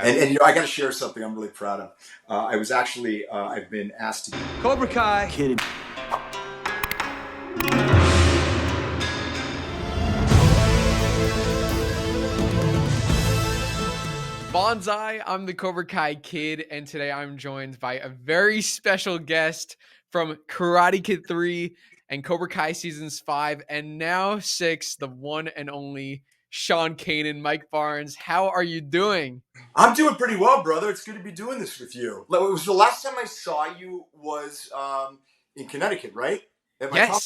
And I got to share something I'm really proud of. I was actually I've been asked to Cobra Kai. Kidding. Bonsai, I'm the Cobra Kai Kid, and today I'm joined by a very special guest from Karate Kid 3 and Cobra Kai Seasons 5 and now 6, the one and only Sean Kanan. Mike Barnes, how are you doing? I'm doing pretty well, brother. It's good to be doing this with you. It was the last time I saw you was in Connecticut, right? At my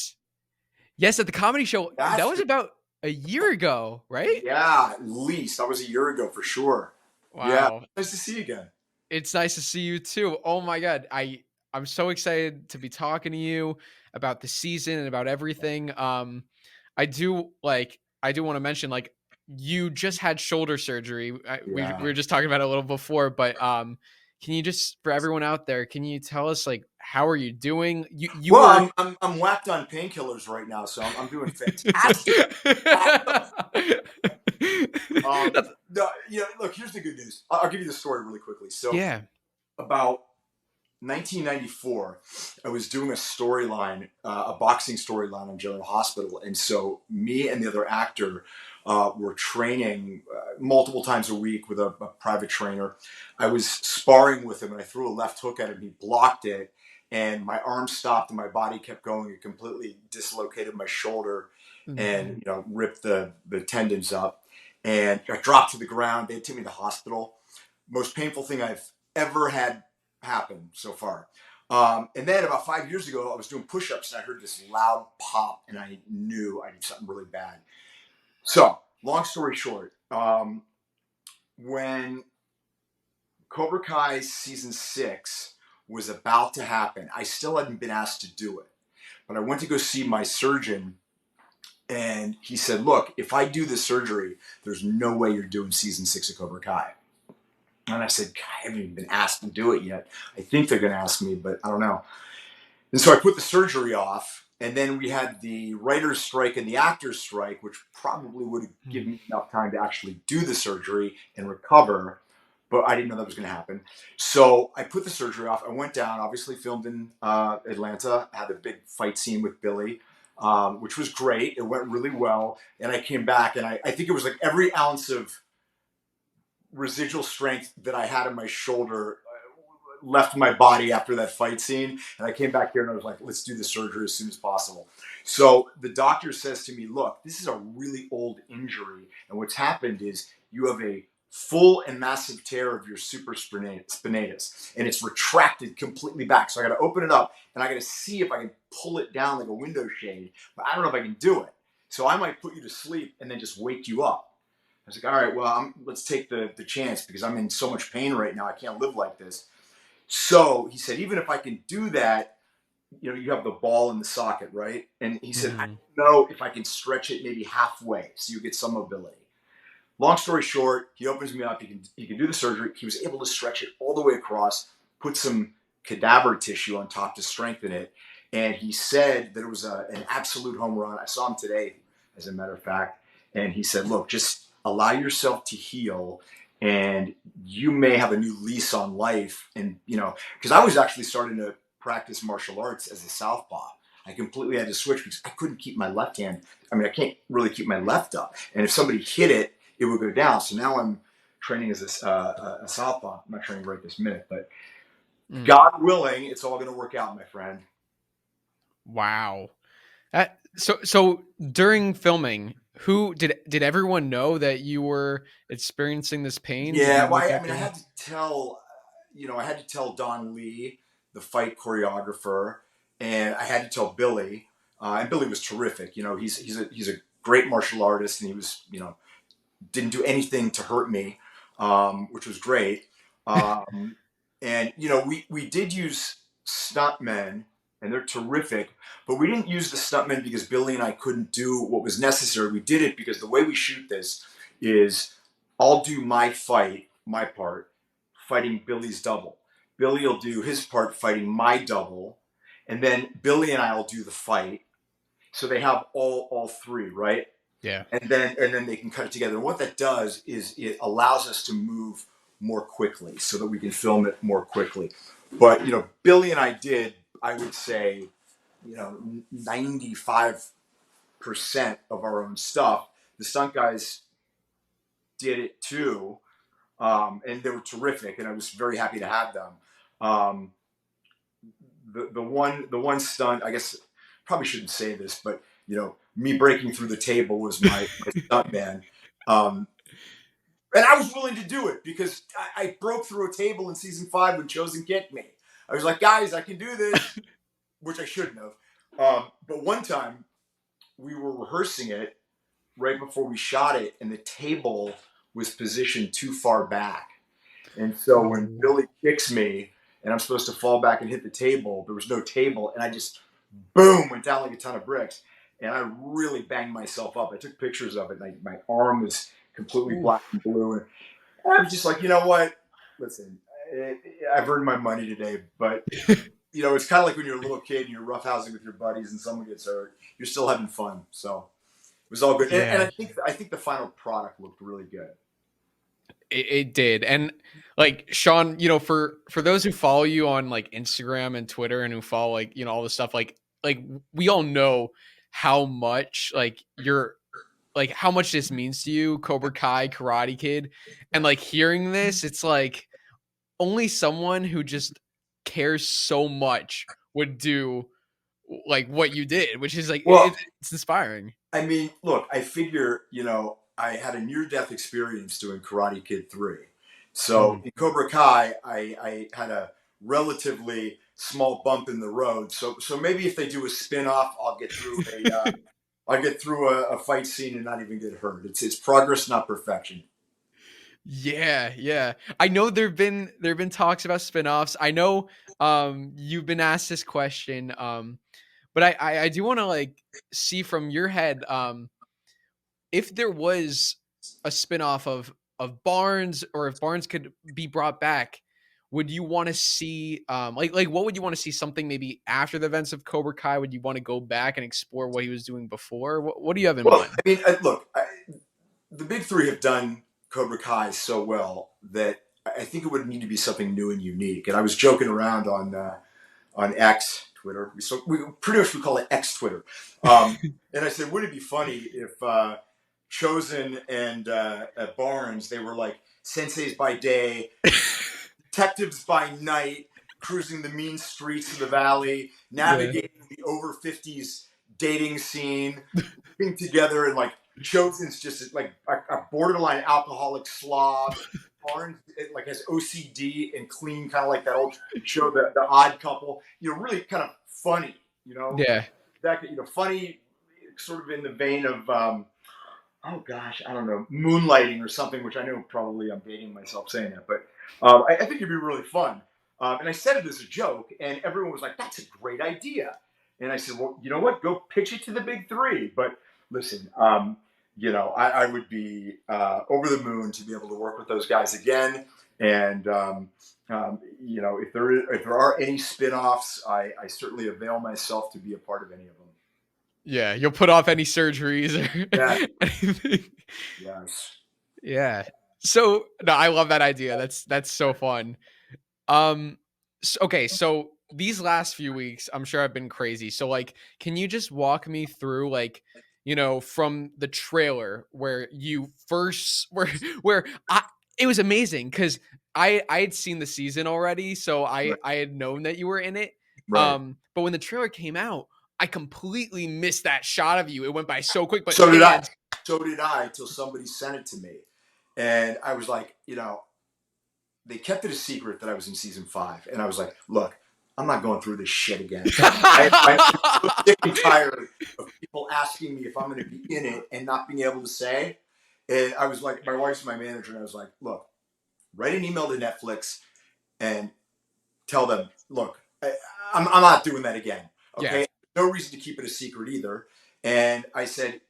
Yes, at the comedy show. That was about a year ago, right? Yeah, at least. That was a year ago for sure. Wow. Yeah, nice to see you again. It's nice to see you too. Oh my God. I'm so excited to be talking to you about the season and about everything. I do want to mention, like, you just had shoulder surgery. We were just talking about it a little before, but can you just, for everyone out there, can you tell us, like, how are you doing? I'm whacked on painkillers right now, so I'm doing fantastic. Look, here's the good news. I'll give you the story really quickly. So yeah, about 1994, I was doing a storyline, a boxing storyline on General Hospital, and so me and the other actor were training multiple times a week with a private trainer. I was sparring with him, and I threw a left hook at him. He blocked it, and my arm stopped, and my body kept going. It completely dislocated my shoulder, and ripped the tendons up, and I dropped to the ground. They took me to the hospital. Most painful thing I've ever had happen so far. And then about 5 years ago, I was doing push-ups and I heard this loud pop and I knew I did something really bad. So, long story short, when Cobra Kai Season 6 was about to happen, I still hadn't been asked to do it. But I went to go see my surgeon and he said, look, if I do this surgery, there's no way you're doing Season 6 of Cobra Kai. And I said, God, I haven't even been asked to do it yet. I think they're going to ask me, but I don't know. And so I put the surgery off, and then we had the writer's strike and the actor's strike, which probably would have given me enough time to actually do the surgery and recover, but I didn't know that was going to happen. So I put the surgery off. I went down, obviously filmed in Atlanta, had a big fight scene with Billy, which was great. It went really well. And I came back, and I think it was like every ounce of residual strength that I had in my shoulder left my body after that fight scene. And I came back here and I was like, let's do the surgery as soon as possible. So the doctor says to me, look, this is a really old injury. And what's happened is you have a full and massive tear of your supraspinatus. And it's retracted completely back. So I got to open it up and I got to see if I can pull it down like a window shade. But I don't know if I can do it. So I might put you to sleep and then just wake you up. I was like, all right, well, let's take the chance because I'm in so much pain right now. I can't live like this. So he said, even if I can do that, you have the ball in the socket, right? And he said, I don't know if I can stretch it maybe halfway so you get some mobility. Long story short, he opens me up. He can do the surgery. He was able to stretch it all the way across, put some cadaver tissue on top to strengthen it. And he said that it was an absolute home run. I saw him today, as a matter of fact. And he said, look, just allow yourself to heal and you may have a new lease on life. And, because I was actually starting to practice martial arts as a southpaw. I completely had to switch because I couldn't keep my left hand. I mean, I can't really keep my left up. And if somebody hit it, it would go down. So now I'm training as a southpaw. I'm not training right this minute, but God willing, it's all going to work out, my friend. Wow. So during filming, who did everyone know that you were experiencing this pain? Yeah, well, I had to tell, I had to tell Don Lee, the fight choreographer, and I had to tell Billy, and Billy was terrific. He's a great martial artist, and he was, didn't do anything to hurt me, which was great. And we did use stuntmen. And they're terrific, but we didn't use the stuntmen because Billy and I couldn't do what was necessary. We did it because the way we shoot this is I'll do my part, fighting Billy's double. Billy will do his part fighting my double, and then Billy and I will do the fight. So they have all three, right? Yeah. And then they can cut it together. And what that does is it allows us to move more quickly so that we can film it more quickly. But, Billy and I did, I would say, 95% of our own stuff. The stunt guys did it too. And they were terrific, and I was very happy to have them. Um, the one stunt, I guess, probably shouldn't say this, but me breaking through the table was my stunt man, and I was willing to do it because I broke through a table in season 5 when Chosen kicked me. I was like, guys, I can do this, which I shouldn't have. But one time we were rehearsing it right before we shot it, and the table was positioned too far back. And so when Billy kicks me and I'm supposed to fall back and hit the table, there was no table, and I just, boom, went down like a ton of bricks. And I really banged myself up. I took pictures of it, and my arm was completely black and blue. And I was just like, you know what? Listen, I've earned my money today, but it's kind of like when you're a little kid and you're roughhousing with your buddies and someone gets hurt. You're still having fun, so it was all good. Yeah. And I think the final product looked really good. It did. And like Sean, for those who follow you on like Instagram and Twitter and who follow like, all this stuff, like we all know how much how much this means to you, Cobra Kai, Karate Kid. And like hearing this, it's like only someone who just cares so much would do like what you did, which is like, it's inspiring. I mean, look, I figure, I had a near-death experience doing Karate Kid 3. So in Cobra Kai, I had a relatively small bump in the road. So maybe if they do a spin-off, I'll get through a fight scene and not even get hurt. It's progress, not perfection. Yeah. I know there've been talks about spin-offs. I know you've been asked this question. But I do want to like see from your head if there was a spin-off of Barnes, or if Barnes could be brought back, would you want to see like what would you want to see? Something maybe after the events of Cobra Kai? Would you want to go back and explore what he was doing before? What do you have in mind? I mean, look, the big three have done Cobra Kai so well that I think it would need to be something new and unique. And I was joking around on X, Twitter. We pretty much we call it X Twitter. And I said, would it be funny if Chosen and Barnes, they were like senseis by day, detectives by night, cruising the mean streets of the valley, navigating the over 50s dating scene, living together, and like Chosen's just like a borderline alcoholic slob. Barnes like has OCD and clean, kind of like that old show, the Odd Couple. Really kind of funny. Yeah. That funny, sort of in the vein of oh gosh, I don't know, Moonlighting or something. Which I know probably I'm dating myself saying that, but I think it'd be really fun. And I said it as a joke, and everyone was like, "That's a great idea." And I said, "Well, you know what? Go pitch it to the big three." But listen. I would be over the moon to be able to work with those guys again. And, if there are any spin-offs, I certainly avail myself to be a part of any of them. Yeah, you'll put off any surgeries or anything. Yes. Yeah. So, no, I love that idea. That's so fun. Okay, so these last few weeks, I'm sure I've been crazy. So, like, can you just walk me through, like, from the trailer where you first it was amazing because I had seen the season already, so I had known that you were in it. Right. But when the trailer came out, I completely missed that shot of you. It went by so quick. But so did I. So did I, until somebody sent it to me, and I was like, they kept it a secret that I was in season 5, and I was like, look, I'm not going through this shit again. I'm so sick and tired of people asking me if I'm going to be in it and not being able to say. And I was like, my wife's my manager, and I was like, look, write an email to Netflix and tell them, look, I'm not doing that again. Okay, yeah. No reason to keep it a secret either. And I said,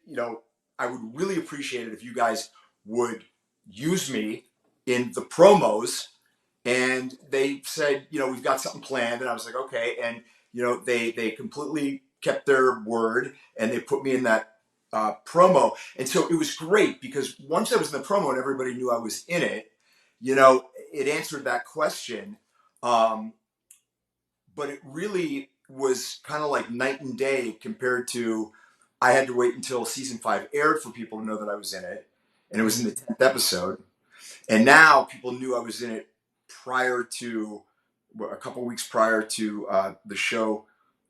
I would really appreciate it if you guys would use me in the promos. And they said, we've got something planned. And I was like, okay. And, they completely kept their word, and they put me in that promo. And so it was great because once I was in the promo and everybody knew I was in it, it answered that question. Um, but it really was kind of like night and day compared to I had to wait until season 5 aired for people to know that I was in it. And it was in the 10th episode. And now people knew I was in it prior to a couple weeks prior to the show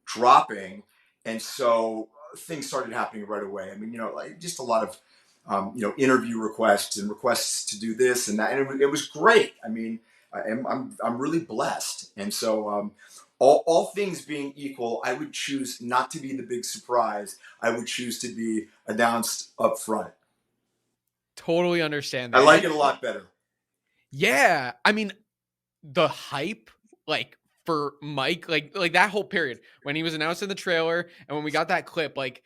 dropping. And so things started happening right away. I mean, like just a lot of, interview requests and requests to do this and that. And it was great. I mean, I'm really blessed. And so, all things being equal, I would choose not to be the big surprise. I would choose to be announced up front. Totally understand I that. like it a lot better. Yeah. I mean, the hype, like for Mike, like that whole period when he was announced in the trailer and when we got that clip, like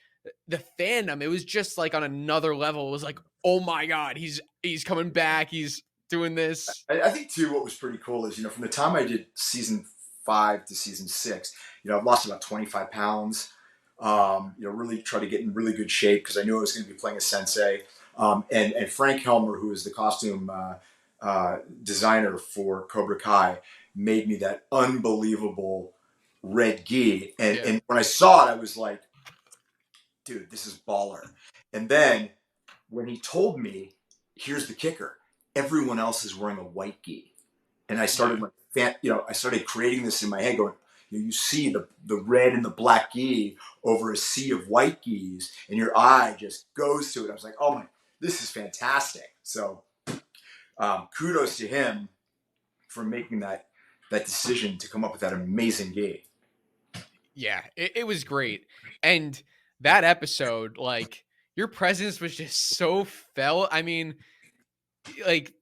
the fandom, it was just like on another level. It was like, oh my God, he's coming back. He's doing this. I think too, what was pretty cool is, from the time I did season 5 to season 6, I've lost about 25 pounds. Really try to get in really good shape because I knew I was going to be playing a sensei. And Frank Helmer, who is the costume designer for Cobra Kai, made me that unbelievable red gi. And when I saw it, I was like, dude, this is baller. And then when he told me, here's the kicker, everyone else is wearing a white gi. And I started I started creating this in my head going, you see the red and the black gi over a sea of white gis and your eye just goes to it. I was like, oh my, this is fantastic. So kudos to him for making that decision to come up with that amazing gi. Yeah, it was great. And that episode, like your presence was just so felt. I mean, like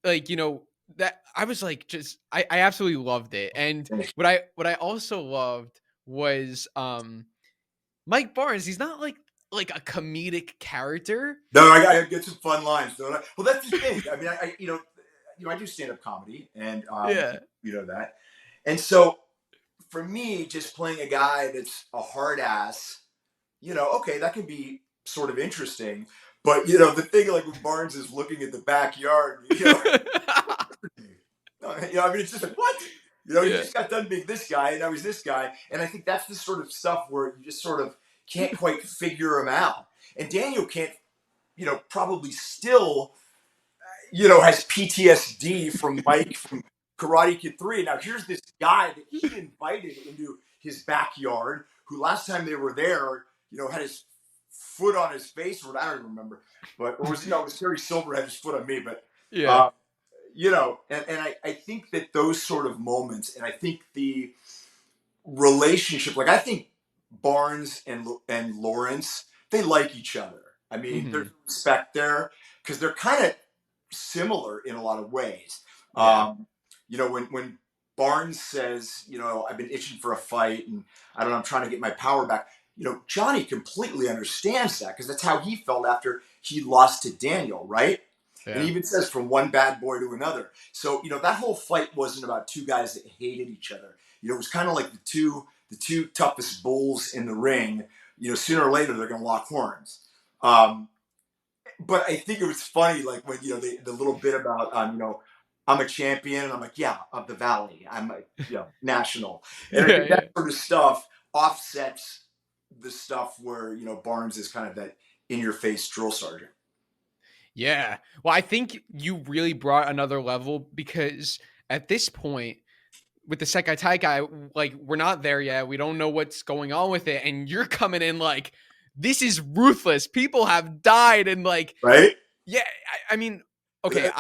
that I was like I absolutely loved it. And what I also loved was Mike Barnes. He's not like a comedic character. No, I gotta get some fun lines, don't I? Well, that's the thing. I mean, I do stand up comedy, and you know that, and so for me, just playing a guy that's a hard ass, okay, that can be sort of interesting. But the thing like when Barnes is looking at the backyard, I mean, it's just like what? He just got done being this guy, and now he's this guy, and I think that's the sort of stuff where you just sort of can't quite figure him out. And Daniel can't, probably still, has PTSD from Mike from Karate Kid 3. Now here's this guy that he invited into his backyard, who last time they were there, had his foot on his face, or I don't even remember, but it was Terry Silver had his foot on me, but and I think that those sort of moments, and I think the relationship, like I think Barnes and Lawrence, they like each other. I mean, there's respect there because they're kind of similar in a lot of ways. When Barnes says, I've been itching for a fight and I'm trying to get my power back. Johnny completely understands that because that's how he felt after he lost to Daniel, right? Yeah. And he even says from one bad boy to another. So, that whole fight wasn't about two guys that hated each other. It was kind of like the two toughest bulls in the ring. Sooner or later they're going to lock horns. But I think it was funny, like when the little bit about I'm a champion, and I'm like, yeah, of the Valley. I'm national, and I think that sort of stuff offsets the stuff where Barnes is kind of that in your face drill sergeant. Yeah, well, I think you really brought another level because at this point, with the Sekai Taikai, like we're not there yet. We don't know what's going on with it, and you're coming in like this is ruthless. People have died, and like right. Yeah, I mean, okay,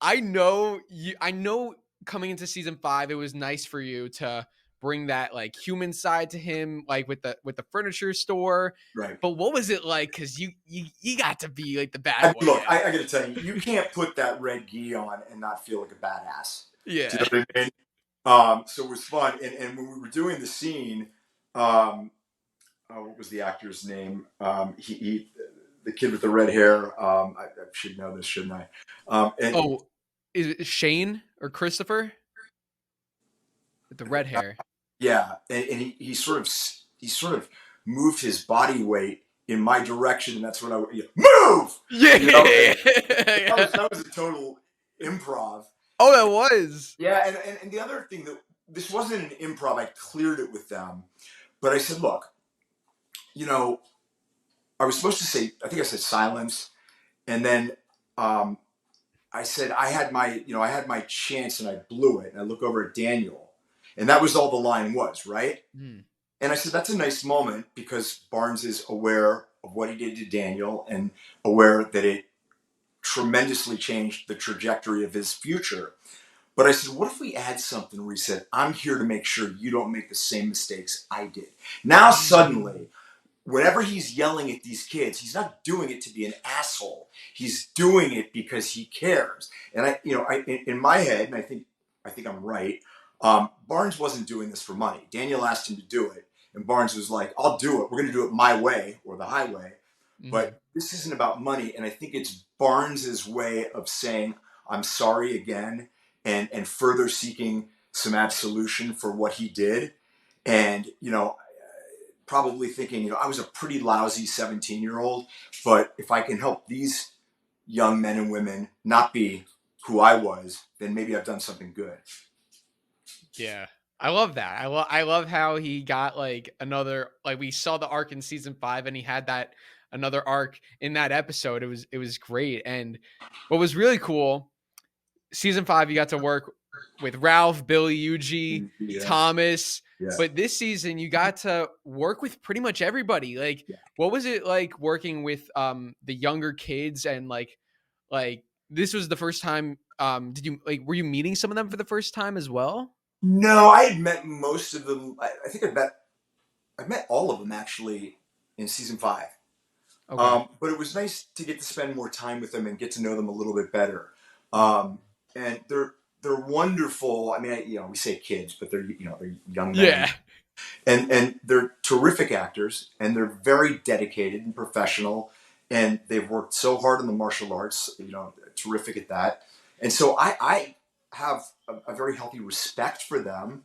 I know you. I know coming into season 5, it was nice for you to bring that like human side to him, like with the furniture store. Right. But what was it like? Because you got to be like the bad boy. Look, I got to tell you, you can't put that red gi on and not feel like a badass. Yeah. Do you know what I mean? So it was fun, and when we were doing the scene, what was the actor's name? He the kid with the red hair. I should know this, shouldn't I? Is it Shane or Christopher with the red hair? Yeah, and he sort of moved his body weight in my direction, and that's when I move. Yeah, that was a total improv. Oh, that was. Yeah, and the other thing that this wasn't an improv, I cleared it with them, but I said, look, you know, I was supposed to say, I think I said silence, and then um, I said I had my chance and I blew it. And I look over at Daniel, and that was all the line was, right? Mm. And I said that's a nice moment because Barnes is aware of what he did to Daniel and aware that it tremendously changed the trajectory of his future. But I said, what if we add something where he said, I'm here to make sure you don't make the same mistakes I did. Now Mm. suddenly whenever he's yelling at these kids, he's not doing it to be an asshole. He's doing it because he cares. And in my head, and I think I'm right. Barnes wasn't doing this for money. Daniel asked him to do it, and Barnes was like, "I'll do it. We're going to do it my way or the highway." Mm. But this isn't about money, and I think it's Barnes's way of saying, "I'm sorry again," and further seeking some absolution for what he did. And probably thinking, I was a pretty lousy 17-year-old, but if I can help these young men and women not be who I was, then maybe I've done something good. Yeah. I love that. I love how he got like another, like we saw the arc in season 5 and he had that another arc in that episode. It was great. And what was really cool, season 5 you got to work with Ralph, Billy, Yuji, Yeah, Thomas, yeah, but this season you got to work with pretty much everybody. Like yeah. what was it like working with the younger kids, and like this was the first time, did you like were you meeting some of them for the first time as well? No, I had met most of them. I think I met all of them actually in season 5. Okay. But it was nice to get to spend more time with them and get to know them a little bit better. Mm. And they're wonderful. I mean, we say kids, but they're young men and Yeah. and they're terrific actors and they're very dedicated and professional and they've worked so hard in the martial arts, terrific at that. And so I have a very healthy respect for them,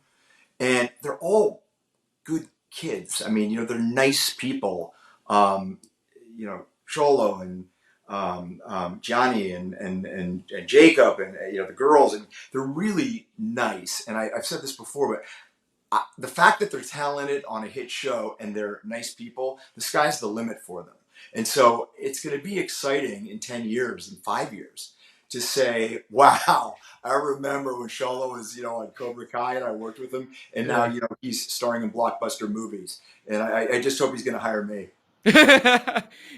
and they're all good kids. I mean, they're nice people. um, Cholo and Johnny and Jacob and the girls, and they're really nice. And I've said this before, but the fact that they're talented on a hit show and they're nice people, the sky's the limit for them. And so it's going to be exciting in 10 years, in 5 years, to say, wow, I remember when Sholo was, on Cobra Kai and I worked with him. And now, Yeah. he's starring in blockbuster movies. And I just hope he's going to hire me.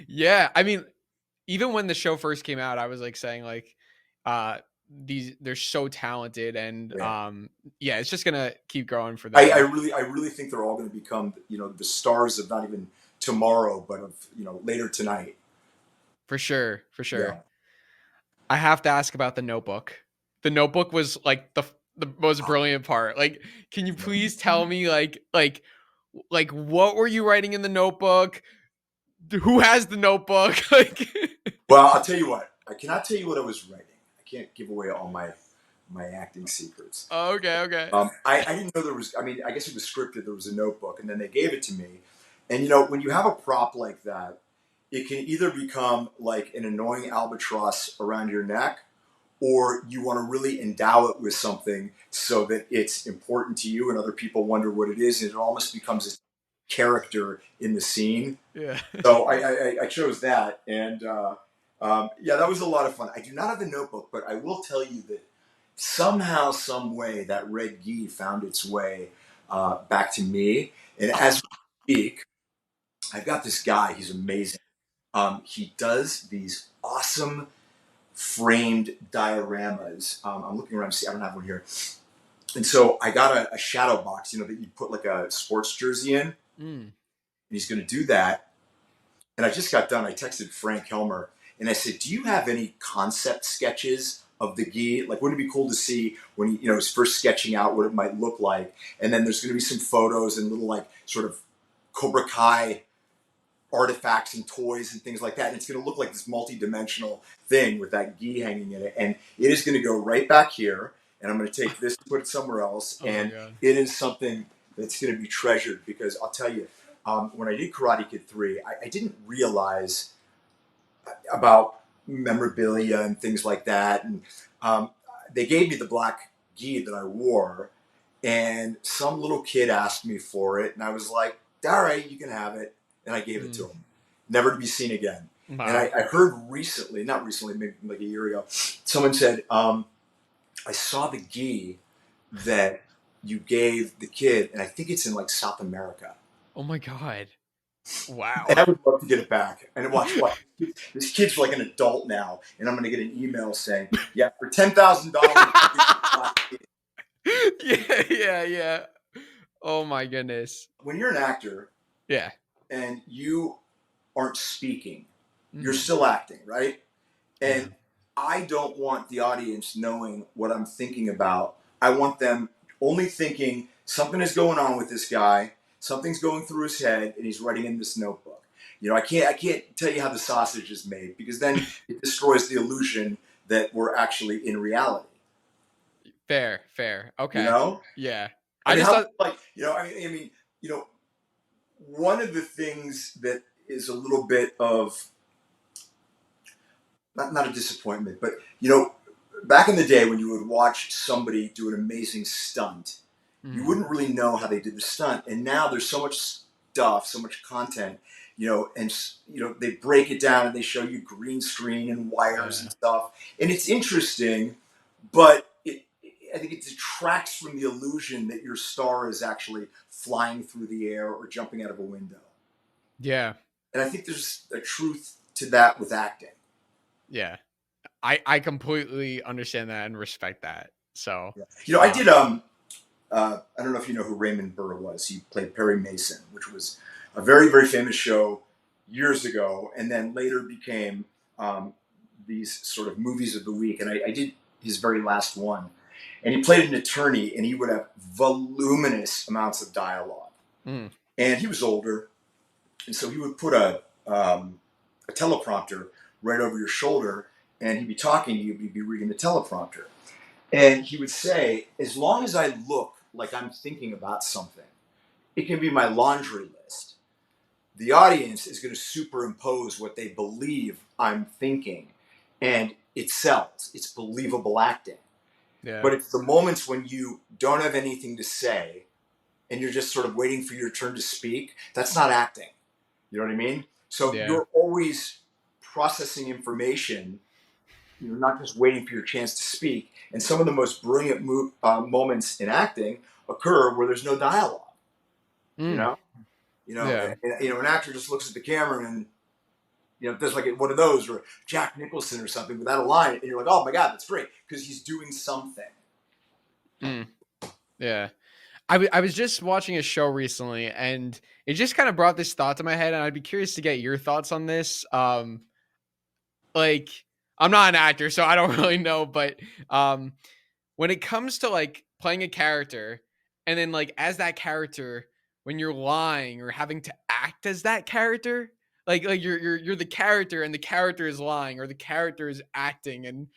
Yeah. I mean, even when the show first came out, I was like saying like uh they're so talented, and Yeah. yeah, it's just gonna keep growing for I them. really, I really think they're all going to become, the stars of not even tomorrow, but of, later tonight. For sure, for sure. Yeah. I have to ask about the Notebook. The Notebook was like the most brilliant part. Like, can you please tell me like what were you writing in the Notebook? Who has the Notebook? Like, Well, I'll tell you what. I cannot tell you what I was writing. I can't give away all my acting secrets. okay, okay. I didn't know there was. I mean, I guess it was scripted. There was a notebook, and then they gave it to me. And when you have a prop like that, it can either become like an annoying albatross around your neck, or you want to really endow it with something so that it's important to you, and other people wonder what it is, and it almost becomes a character in the scene. Yeah. So I chose that, and yeah, that was a lot of fun. I do not have the notebook, but I will tell you that somehow, some way, that red gi found its way back to me. And as we speak, I've got this guy. He's amazing. He does these awesome framed dioramas. I'm looking around to see. I don't have one here. And so I got a shadow box, that you put like a sports jersey in, and Mm. he's going to do that. And I just got done. I texted Frank Helmer and I said, "Do you have any concept sketches of the gi? Like, wouldn't it be cool to see when he, was first sketching out what it might look like?" And then there's going to be some photos and little like sort of Cobra Kai artifacts and toys and things like that. And it's going to look like this multi-dimensional thing with that gi hanging in it. And it is going to go right back here. And I'm going to take this, put it somewhere else. Oh my And god. it is something that's going to be treasured because I'll tell you, when I did Karate Kid 3, I didn't realize about memorabilia and things like that. And they gave me the black gi that I wore, and some little kid asked me for it, and I was like, all right, you can have it. And I gave it to him, never to be seen again. And Wow. I heard recently, not recently, maybe like a year ago, someone said, I saw the gi that you gave the kid, and I think it's in like South America. Oh my God. Wow. And I would love to get it back. And watch. This kid's like an adult now, and I'm going to get an email saying, yeah, for $10,000. Yeah. Oh my goodness. When you're an actor Yeah. and you aren't speaking, you're Mhm. still acting, right? Yeah. And I don't want the audience knowing what I'm thinking about. I want them only thinking something is going on with this guy, something's going through his head, and he's writing in this notebook. I can't tell you how the sausage is made, because then it destroys the illusion that we're actually in reality. Fair. You Okay. know? Yeah. I I mean, just how thought. like I mean, one of the things that is a little bit of not a disappointment, but back in the day when you would watch somebody do an amazing stunt, you Mhm. wouldn't really know how they did the stunt. And now there's so much stuff, so much content, and they break it down and they show you green screen and wires and Yeah. stuff, and it's interesting, but I think it detracts from the illusion that your star is actually flying through the air or jumping out of a window. Yeah. And I think there's a truth to that with acting. Yeah. I completely understand that and respect that. So, Yeah. I uh, did I don't know if you know who Raymond Burr was. He played Perry Mason, which was a very, very famous show years ago, and then later became these sort of movies of the week. And I did his very last one. And he played an attorney, and he would have voluminous amounts of dialogue. mm, And he was older, and so he would put a teleprompter right over your shoulder, and he'd be talking to you, he'd be reading the teleprompter. And he would say, as long as I look like I'm thinking about something, it can be my laundry list. The audience is going to superimpose what they believe I'm thinking, and it sells. It's believable acting. yeah. But it's the moments when you don't have anything to say and you're just sort of waiting for your turn to speak, that's not acting. You know what I mean? So Yeah. you're always processing information, not just waiting for your chance to speak. And some of the most brilliant moments in acting occur where there's no dialogue. You Mm, know, yeah. an actor just looks at the camera and does like one of those, or Jack Nicholson or something without a line, and you're like, oh my god, that's great, because he's doing something. Mm, yeah. I was just watching a show recently, and it just kind of brought this thought to my head, and I'd be curious to get your thoughts on this. Like, I'm not an actor, so I don't really know, but um, when it comes to like playing a character, and then like as that character, when you're lying or having to act as that character, like you're the character, and the character is lying, or the character is acting and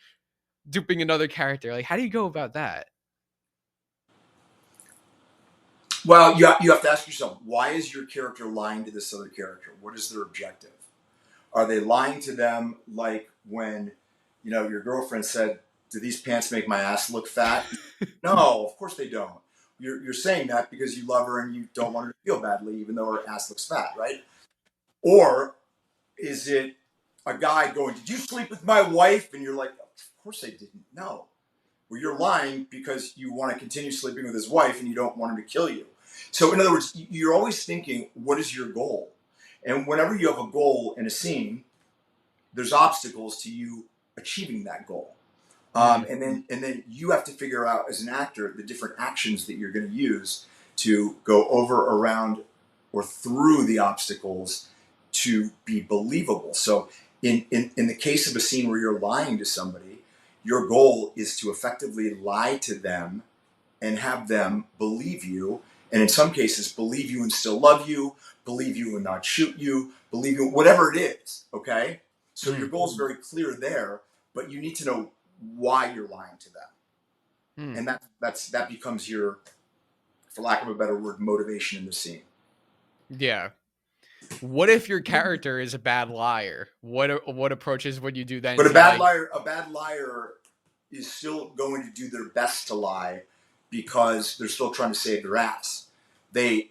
duping another character. Like, how do you go about that? Well, you have to ask yourself, why is your character lying to this other character? What is their objective? Are they lying to them like when, your girlfriend said, do these pants make my ass look fat? No, of course they don't. You're saying that because you love her and you don't want her to feel badly, even though her ass looks fat, right? Or is it a guy going, did you sleep with my wife? And you're like, of course I didn't. No. Well, you're lying because you want to continue sleeping with his wife and you don't want him to kill you. So, in other words, you're always thinking, what is your goal? And whenever you have a goal in a scene, there's obstacles to you achieving that goal. Mm, And then you have to figure out as an actor the different actions that you're going to use to go over, around, or through the obstacles to be believable. So in the case of a scene where you're lying to somebody, your goal is to effectively lie to them and have them believe you. And in some cases, believe you and still love you, believe you and not shoot you, believe you, whatever it is. Okay. So your mm, goal is very clear there, but you need to know why you're lying to them. mm. And that becomes your, for lack of a better word, motivation in the scene. Yeah. What if your character is a bad liar? What approaches would you do then But to like? a bad liar is still going to do their best to lie because they're still trying to save their ass. There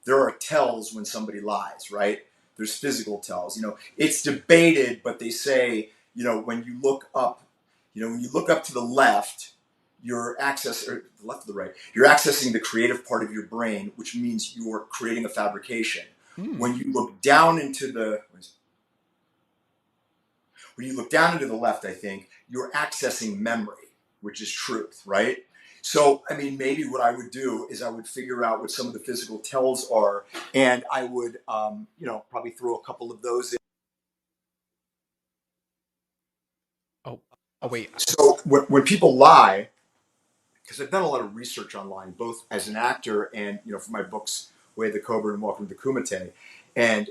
are tells when somebody lies, right? There's physical tells. It's debated, but they say, when you look up, to the left, you're the left or the right, you're accessing the creative part of your brain, which means you're creating a fabrication. When you look down into the left, I think you're accessing memory, which is truth, right? So, I mean, maybe what I would do is I would figure out what some of the physical tells are, and I would, probably throw a couple of those in. Oh, wait. So when people lie, because I've done a lot of research online, both as an actor and, for my books, Way of the Cobra and Welcome to the Kumite, and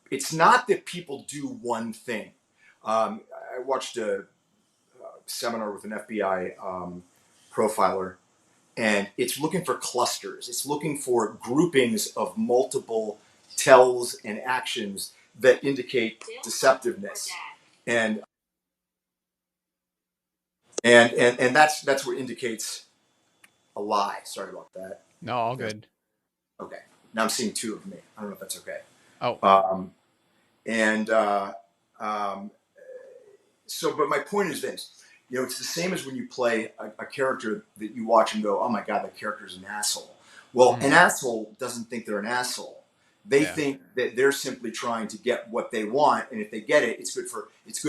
it's not that people do one thing. I watched a seminar with an FBI profiler, and it's looking for clusters. It's looking for groupings of multiple tells and actions that indicate deceptiveness, and that's what indicates a lie. Sorry about that. No, all good. Okay, now I'm seeing two of me. I don't know if that's okay. Oh, And so, but my point is this. It's the same as when you play a character that you watch and go, oh my God, that character's an asshole. Well, an asshole doesn't think they're an asshole. They think that they're simply trying to get what they want, and if they get it, it's good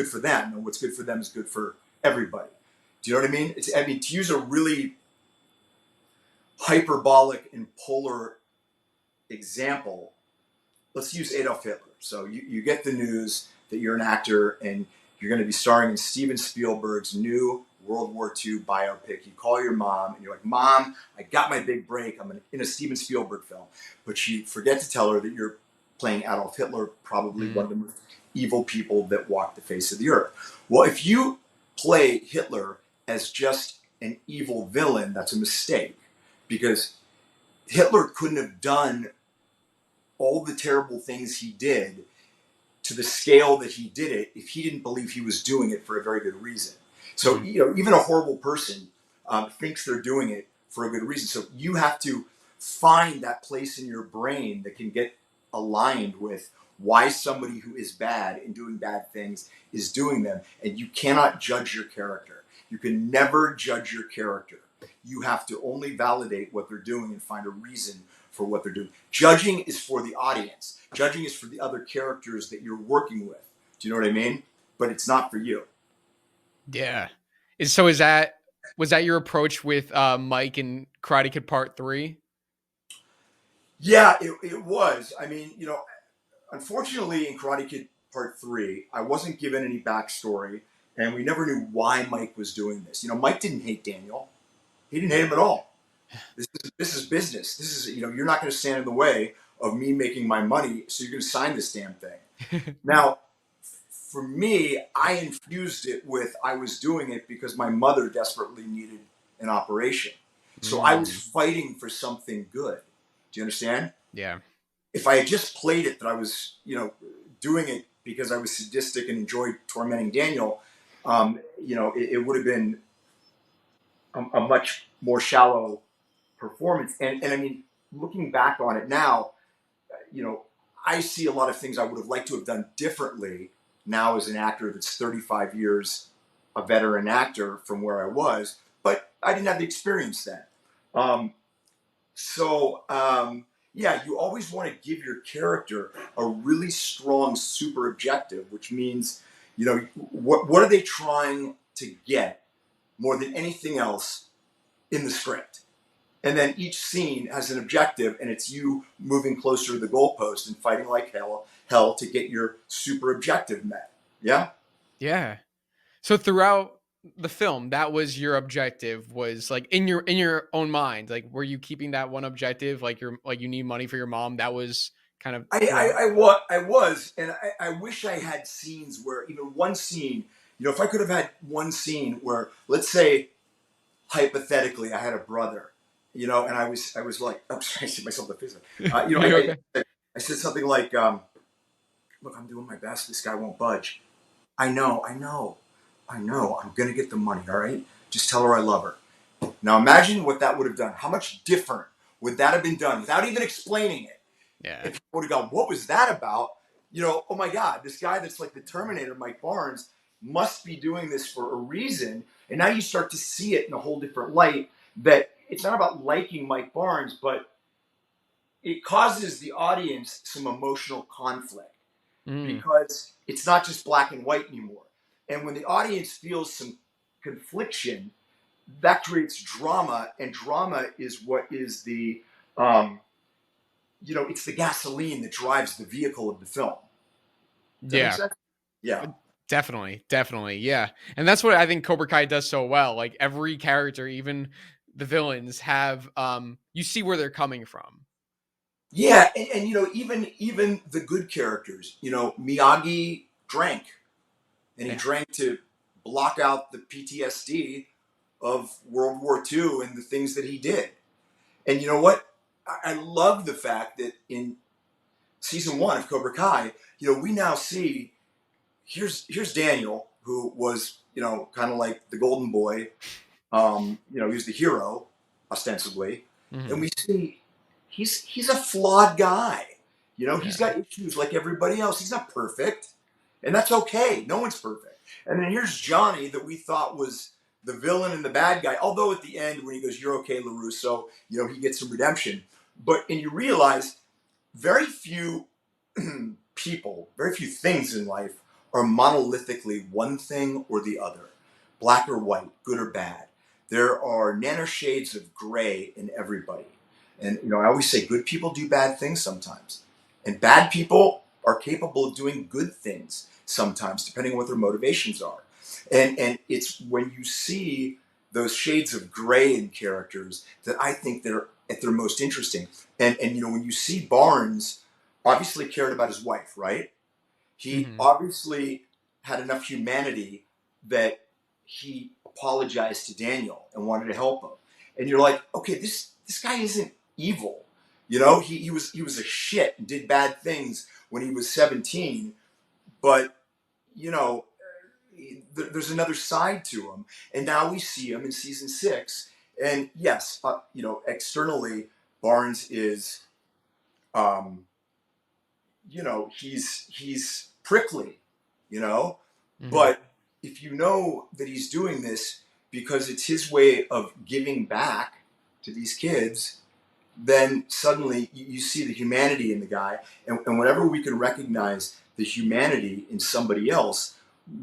for them, and what's good for them is good for everybody. Do you know what I mean? To use a really hyperbolic and polar example, let's use Adolf Hitler. So you get the news that you're an actor and you're going to be starring in Steven Spielberg's new World War II biopic. You call your mom and you're like, Mom, I got my big break. I'm in a Steven Spielberg film. But you forget to tell her that you're playing Adolf Hitler, probably one of the most evil people that walked the face of the earth. Well, if you play Hitler as just an evil villain, that's a mistake. Because Hitler couldn't have done all the terrible things he did to the scale that he did it if he didn't believe he was doing it for a very good reason. So, even a horrible person thinks they're doing it for a good reason. So you have to find that place in your brain that can get aligned with why somebody who is bad and doing bad things is doing them. And you cannot judge your character. You can never judge your character. You have to only validate what they're doing and find a reason for what they're doing. Judging is for the audience. Judging is for the other characters that you're working with. Do you know what I mean? But it's not for you. Yeah. So was that your approach with Mike in Karate Kid Part 3? Yeah, it was. I mean, unfortunately in Karate Kid Part 3, I wasn't given any backstory, and we never knew why Mike was doing this. Mike didn't hate Daniel. He didn't hate him at all. This is business. This is, you're not going to stand in the way of me making my money, so you're going to sign this damn thing. Now, for me, I infused it with I was doing it because my mother desperately needed an operation. So I was fighting for something good. Do you understand? Yeah. If I had just played it that I was, doing it because I was sadistic and enjoyed tormenting Daniel, it would have been a much more shallow performance. And I mean, looking back on it now, I see a lot of things I would have liked to have done differently now as an actor that's 35 years a veteran actor from where I was, but I didn't have the experience then. Yeah, you always want to give your character a really strong super objective, which means, what are they trying to get more than anything else in the script? And then each scene has an objective, and it's you moving closer to the goalpost and fighting like hell to get your super objective met. Yeah? Yeah. So throughout the film, that was your objective, was like in your own mind. Like, were you keeping that one objective? Like you need money for your mom. That was kind of throughout. I was, and I wish I had scenes where, even one scene, if I could have had one scene where, let's say, hypothetically, I had a brother, and I was like, I'm sorry, I see myself in the face. Okay. I said something like, look, I'm doing my best. This guy won't budge. I know. I know, I'm going to get the money, all right? Just tell her I love her. Now imagine what that would have done. How much different would that have been done without even explaining it? Yeah. If you would have gone, what was that about? You know, oh my God, this guy that's like the Terminator, Mike Barnes, must be doing this for a reason. And now you start to see it in a whole different light, that it's not about liking Mike Barnes, but it causes the audience some emotional conflict Mm. because it's not just black and white anymore. And when the audience feels some confliction, that creates drama, and drama is what is the um, it's the gasoline that drives the vehicle of the film. Does that make Yeah. sense? Yeah. Definitely, definitely, yeah, and that's what I think Cobra Kai does so well. Like every character, even the villains, have you see where they're coming from. Yeah, and even the good characters. Miyagi drank, and he Yeah, drank to block out the PTSD of World War II and the things that he did. And you know what? I love the fact that in season one of Cobra Kai, we now see here's Daniel, who was kind of like the golden boy. He was the hero ostensibly, and hmm we see he's a flawed guy. He's yeah, got issues like everybody else. He's not perfect, and that's okay. No one's perfect. And then here's Johnny, that we thought was the villain and the bad guy. Although at the end, when he goes, "You're okay, LaRusso," he gets some redemption. And you realize very few people, very few things in life are monolithically one thing or the other, black or white, good or bad. There are nanoshades of gray in everybody. And I always say good people do bad things sometimes. And bad people are capable of doing good things sometimes, depending on what their motivations are. And it's when you see those shades of gray in characters that I think they're at their most interesting. And when you see Barnes obviously cared about his wife, right? He hmm obviously had enough humanity that he apologized to Daniel and wanted to help him. And you're like, okay, this guy isn't evil. He was a shit and did bad things when he was 17, but you know, there's another side to him. And now we see him in season 6. And yes, externally, Barnes is um, he's prickly, you know, hmm but if you know that he's doing this because it's his way of giving back to these kids, then suddenly you see the humanity in the guy, and whenever we can recognize the humanity in somebody else,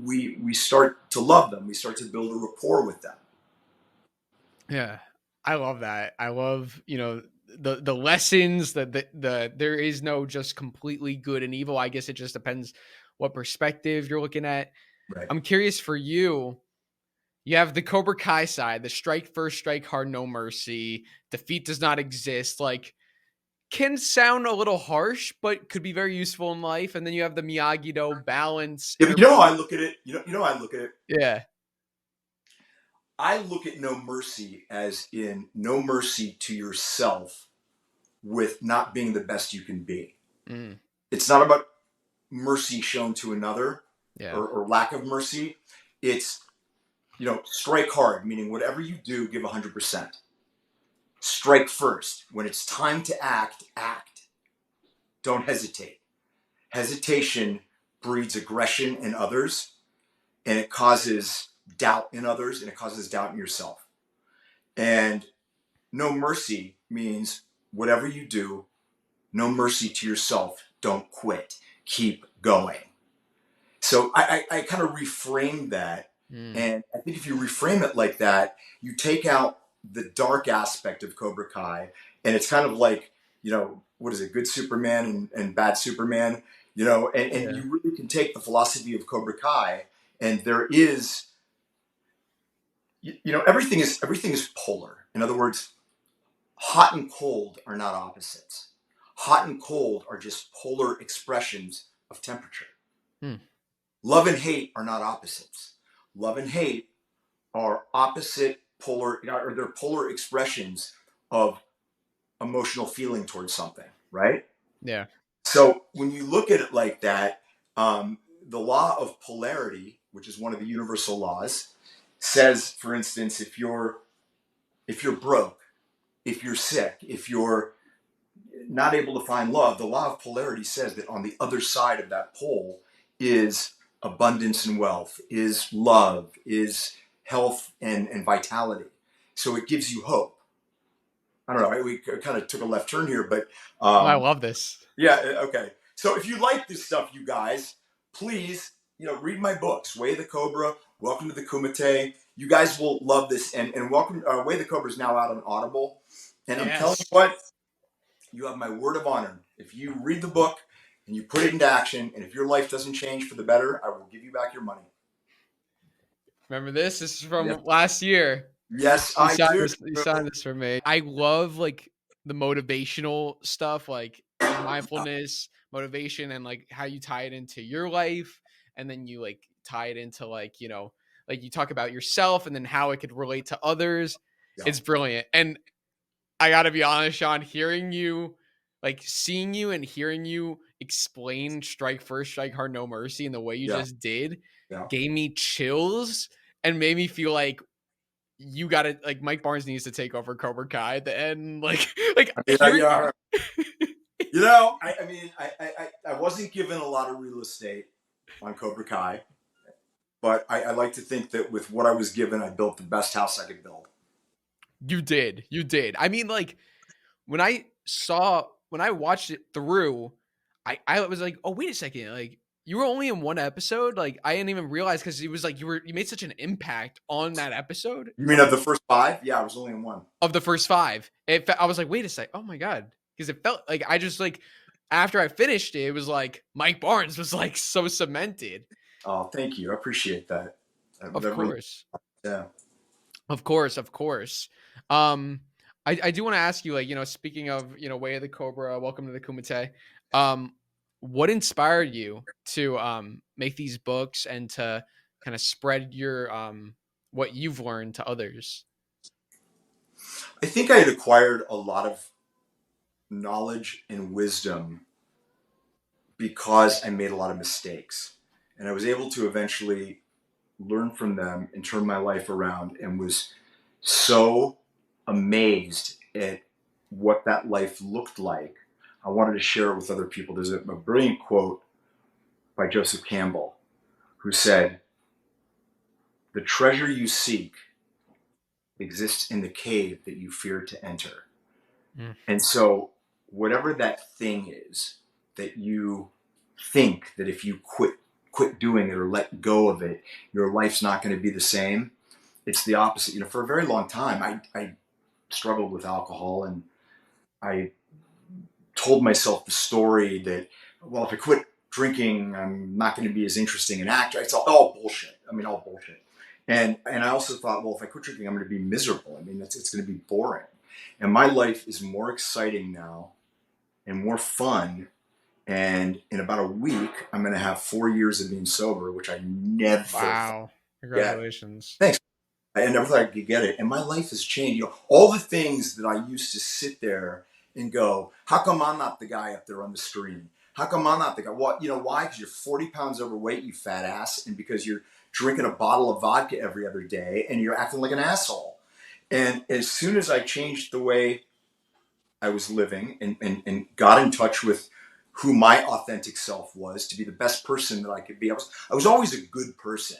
we start to love them. We start to build a rapport with them. yeah. I love that. I love the lessons that there is no just completely good and evil. I guess it just depends what perspective you're looking at. Right. I'm curious for you. You have the Cobra Kai side, the strike first, strike hard, no mercy. Defeat does not exist. Like, can sound a little harsh, but could be very useful in life. And then you have the Miyagi Do balance, Yeah, but inner how I peace. look at it. I look at it. Yeah. I look at no mercy as in no mercy to yourself with not being the best you can be. Mm, It's not about mercy shown to another, yeah. or lack of mercy. It's, strike hard, meaning whatever you do, give 100%. Strike first. When it's time to act, act. Don't hesitate. Hesitation breeds aggression in others, and it causes doubt in others, and it causes doubt in yourself. And no mercy means whatever you do, no mercy to yourself. Don't quit. Keep going. So I kind of reframed that. Mm, And I think if you reframe it like that, you take out the dark aspect of Cobra Kai. And it's kind of like, what is it, good Superman and bad Superman, and yeah. you really can take the philosophy of Cobra Kai, and there is, everything is polar. In other words, hot and cold are not opposites. Hot and cold are just polar expressions of temperature. Mm, Love and hate are not opposites. Love and hate are opposite polar, or they're polar expressions of emotional feeling towards something, right? yeah. So when you look at it like that, the law of polarity which is one of the universal laws, says, for instance, if you're broke, if you're sick, if you're not able to find love, the law of polarity says that on the other side of that pole is abundance and wealth, is love, is health and vitality. So it gives you hope. I don't know. We kind of took a left turn here, but I love this. yeah. Okay. So if you like this stuff, you guys, please, read my books. Way the Cobra, Welcome to the Kumite. You guys will love this. And welcome. Way the Cobra is now out on Audible. And I'm telling you what, you have my word of honor. If you read the book and you put it into action, and if your life doesn't change for the better, I will give you back your money. Remember this? This is from last year. Yes, I do. You signed this for me. I love like the motivational stuff, like mindfulness, motivation, and like how you tie it into your life, and then you like tie it into like like you talk about yourself, and then how it could relate to others. Yeah. It's brilliant, and I gotta be honest, Sean. Hearing you, like seeing you and hearing you explain "Strike First, Strike Hard, No Mercy" and the way you just did, gave me chills and made me feel like you got to like Mike Barnes needs to take over Cobra Kai at the end. I wasn't given a lot of real estate on Cobra Kai, but I like to think that with what I was given, I built the best house I could build. You did. I mean, like when I watched it through, I was like, oh, wait a second. Like you were only in one episode. Like I didn't even realize, because it was like you made such an impact on that episode. You mean of the first 5? Yeah, I was only in one. Of the first 5. I was like, wait a sec. Oh my God. Because it felt like I just like, after I finished it, it was like Mike Barnes was like so cemented. Oh, thank you. I appreciate that. Of course. Yeah. Of course. I do want to ask you, like, speaking of, Way of the Cobra, Welcome to the Kumite, what inspired you to make these books and to kind of spread your what you've learned to others? I think I had acquired a lot of knowledge and wisdom because I made a lot of mistakes, and I was able to eventually learn from them and turn my life around, and was so amazed at what that life looked like. I wanted to share it with other people. There's a brilliant quote by Joseph Campbell, who said, "The treasure you seek exists in the cave that you fear to enter." And so whatever that thing is that you think that if you quit doing it or let go of it, your life's not going to be the same, it's the opposite. For a very long time, I struggled with alcohol, and I told myself the story that, well, if I quit drinking, I'm not going to be as interesting an actor. It's all bullshit. All bullshit. And I also thought, well, if I quit drinking, I'm going to be miserable. It's going to be boring. And my life is more exciting now and more fun. And in about a week, I'm going to have 4 years of being sober, which I never. Wow. Congratulations. Thanks. I never thought I could get it. And my life has changed. All the things that I used to sit there and go, how come I'm not the guy up there on the screen? How come I'm not the guy? Well, why? Because you're 40 pounds overweight, you fat ass. And because you're drinking a bottle of vodka every other day and you're acting like an asshole. And as soon as I changed the way I was living and got in touch with who my authentic self was, to be the best person that I could be, I was always a good person.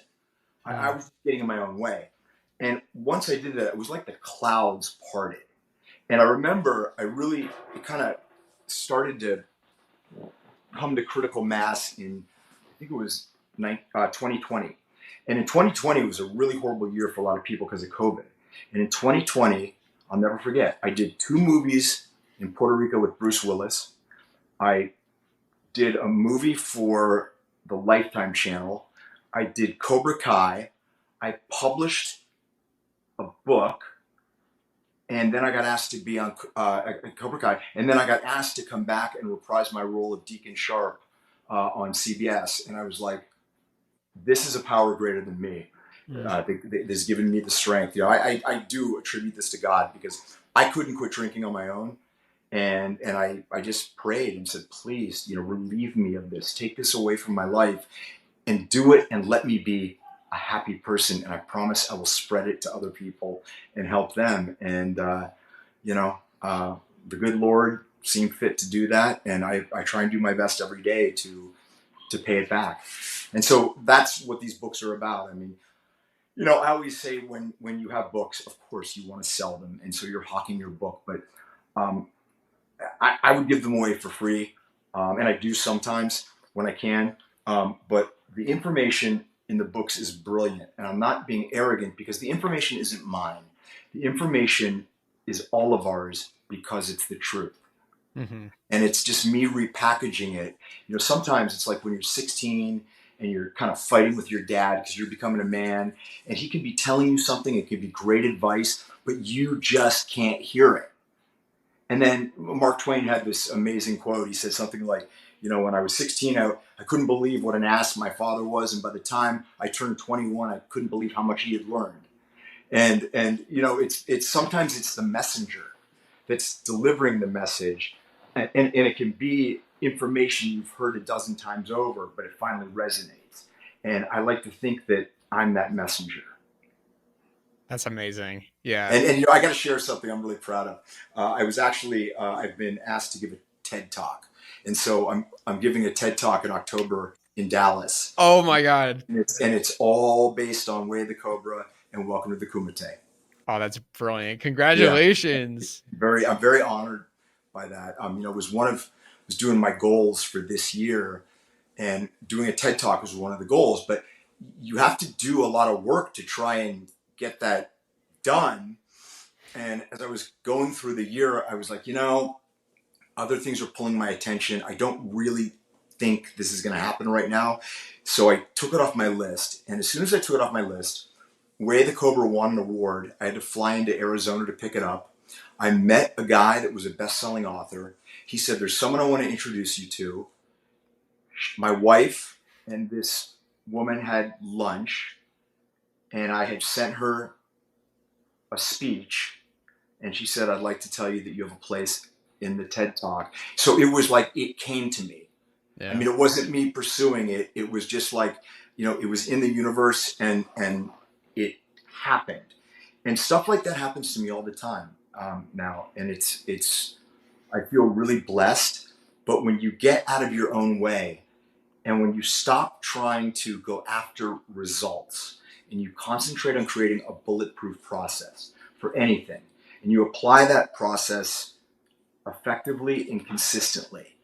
I was getting in my own way. And once I did that, it was like the clouds parted. And I remember it kind of started to come to critical mass in, I think it was 2020. And in 2020, it was a really horrible year for a lot of people because of COVID. And in 2020, I'll never forget, I did 2 movies in Puerto Rico with Bruce Willis. I did a movie for the Lifetime channel. I did Cobra Kai. I published a book. And then I got asked to be on Cobra Kai. And then I got asked to come back and reprise my role of Deacon Sharp on CBS. And I was like, this is a power greater than me. That's given me the strength. I do attribute this to God, because I couldn't quit drinking on my own. And I just prayed and said, please, relieve me of this. Take this away from my life. and do it and let me be a happy person. And I promise I will spread it to other people and help them. And, you know, the good Lord seemed fit to do that. And I try and do my best every day to pay it back. And so that's what these books are about. I mean, you know, I always say when you have books, of course you want to sell them. And so you're hawking your book, but um, I would give them away for free. And I do sometimes when I can. But the information in the books is brilliant. And I'm not being arrogant because the information isn't mine. The information is all of ours because it's the truth. Mm-hmm. And it's just me repackaging it. You know, sometimes it's like when you're 16 and you're kind of fighting with your dad because you're becoming a man, and he could be telling you something, it could be great advice, but you just can't hear it. And then Mark Twain had this amazing quote. He said something like, you know, when I was 16, I couldn't believe what an ass my father was, and by the time I turned 21, I couldn't believe how much he had learned. And you know, it's sometimes it's the messenger that's delivering the message, and it can be information you've heard a dozen times over, but it finally resonates. And I like to think that I'm that messenger. That's amazing. Yeah. And you know, I got to share something I'm really proud of. I was actually I've been asked to give a TED talk, and so I'm giving a TED talk in October in Dallas, Oh my God. and it's all based on Way of the Cobra and Welcome to the Kumite. Oh, that's brilliant. Yeah, Congratulations. I'm very honored by that. You know, it was doing my goals for this year, and doing a TED talk was one of the goals. But you have to do a lot of work to try and get that done. And as I was going through the year, I was like, you know, other things are pulling my attention. I don't really think this is going to happen right now. So I took it off my list. And as soon as I took it off my list, Way the Cobra won an award. I had to fly into Arizona to pick it up. I met a guy that was a best-selling author. He said, there's someone I want to introduce you to. My wife and this woman had lunch, and I had sent her a speech, and she said, I'd like to tell you that you have a place in the TED Talk. So it was like it came to me. I Yeah. mean, it wasn't me pursuing it. It was just like, you know, it was in the universe, and it happened. And stuff like that happens to me all the time now. And it's I feel really blessed. But when you get out of your own way, and when you stop trying to go after results, and you concentrate on creating a bulletproof process for anything, and you apply that process effectively and consistently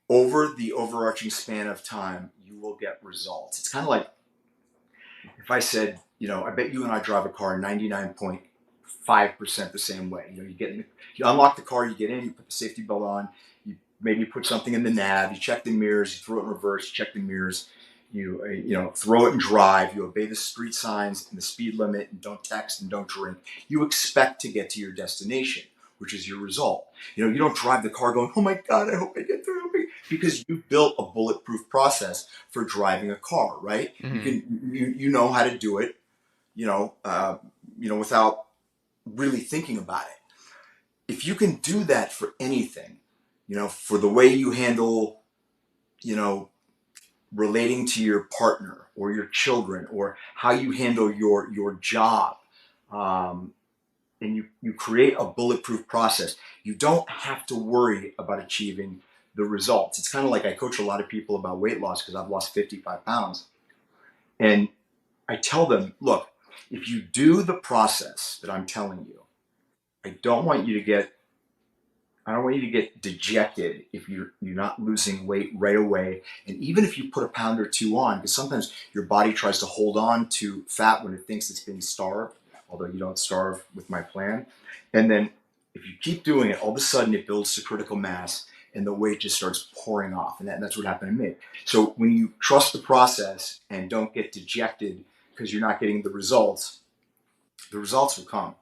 over the overarching span of time, you will get results. It's kind of like if I said, you know, I bet you and I drive a car 99.5% the same way. You know, you unlock the car, you get in, you put the safety belt on, you maybe put something in the nav, you check the mirrors, you throw it in reverse, you check the mirrors, you know, throw it and drive, you obey the street signs and the speed limit, and don't text and don't drink. You expect to get to your destination, which is your result. You know, you don't drive the car going, oh my God, I hope I get there, because you built a bulletproof process for driving a car, right? Mm-hmm. You know how to do it, without really thinking about it. If you can do that for anything, you know, for the way you handle, you know, relating to your partner or your children, or how you handle your job, and you create a bulletproof process, you don't have to worry about achieving the results. It's kind of like I coach a lot of people about weight loss because I've lost 55 pounds. And I tell them, look, if you do the process that I'm telling you, I don't want you to get I don't want you to get dejected if you're not losing weight right away. And even if you put a pound or two on, because sometimes your body tries to hold on to fat when it thinks it's being starved, although you don't starve with my plan. And then if you keep doing it, all of a sudden it builds to critical mass and the weight just starts pouring off. And that's what happened to me. So when you trust the process and don't get dejected because you're not getting the results will come.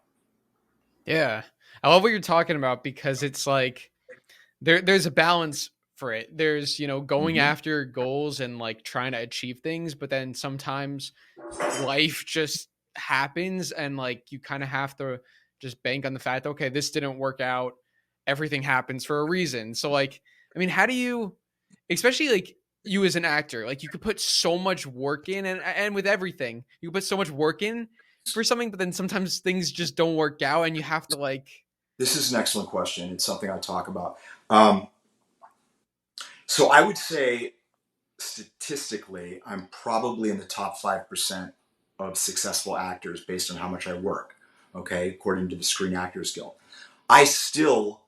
Yeah. I love what you're talking about because it's like there's a balance for it. There's, going Mm-hmm. after goals and like trying to achieve things, but then sometimes life just happens and like you kind of have to just bank on the fact, okay, this didn't work out. Everything happens for a reason. So like, I mean, how do you, especially like you as an actor. Like you could put so much work in, and with everything, you put so much work in for something, but then sometimes things just don't work out, and you have to like. This is an excellent question. It's something I talk about. Um, so I would say statistically, I'm probably in the top 5% of successful actors based on how much I work. Okay, according to the Screen Actors Guild. I still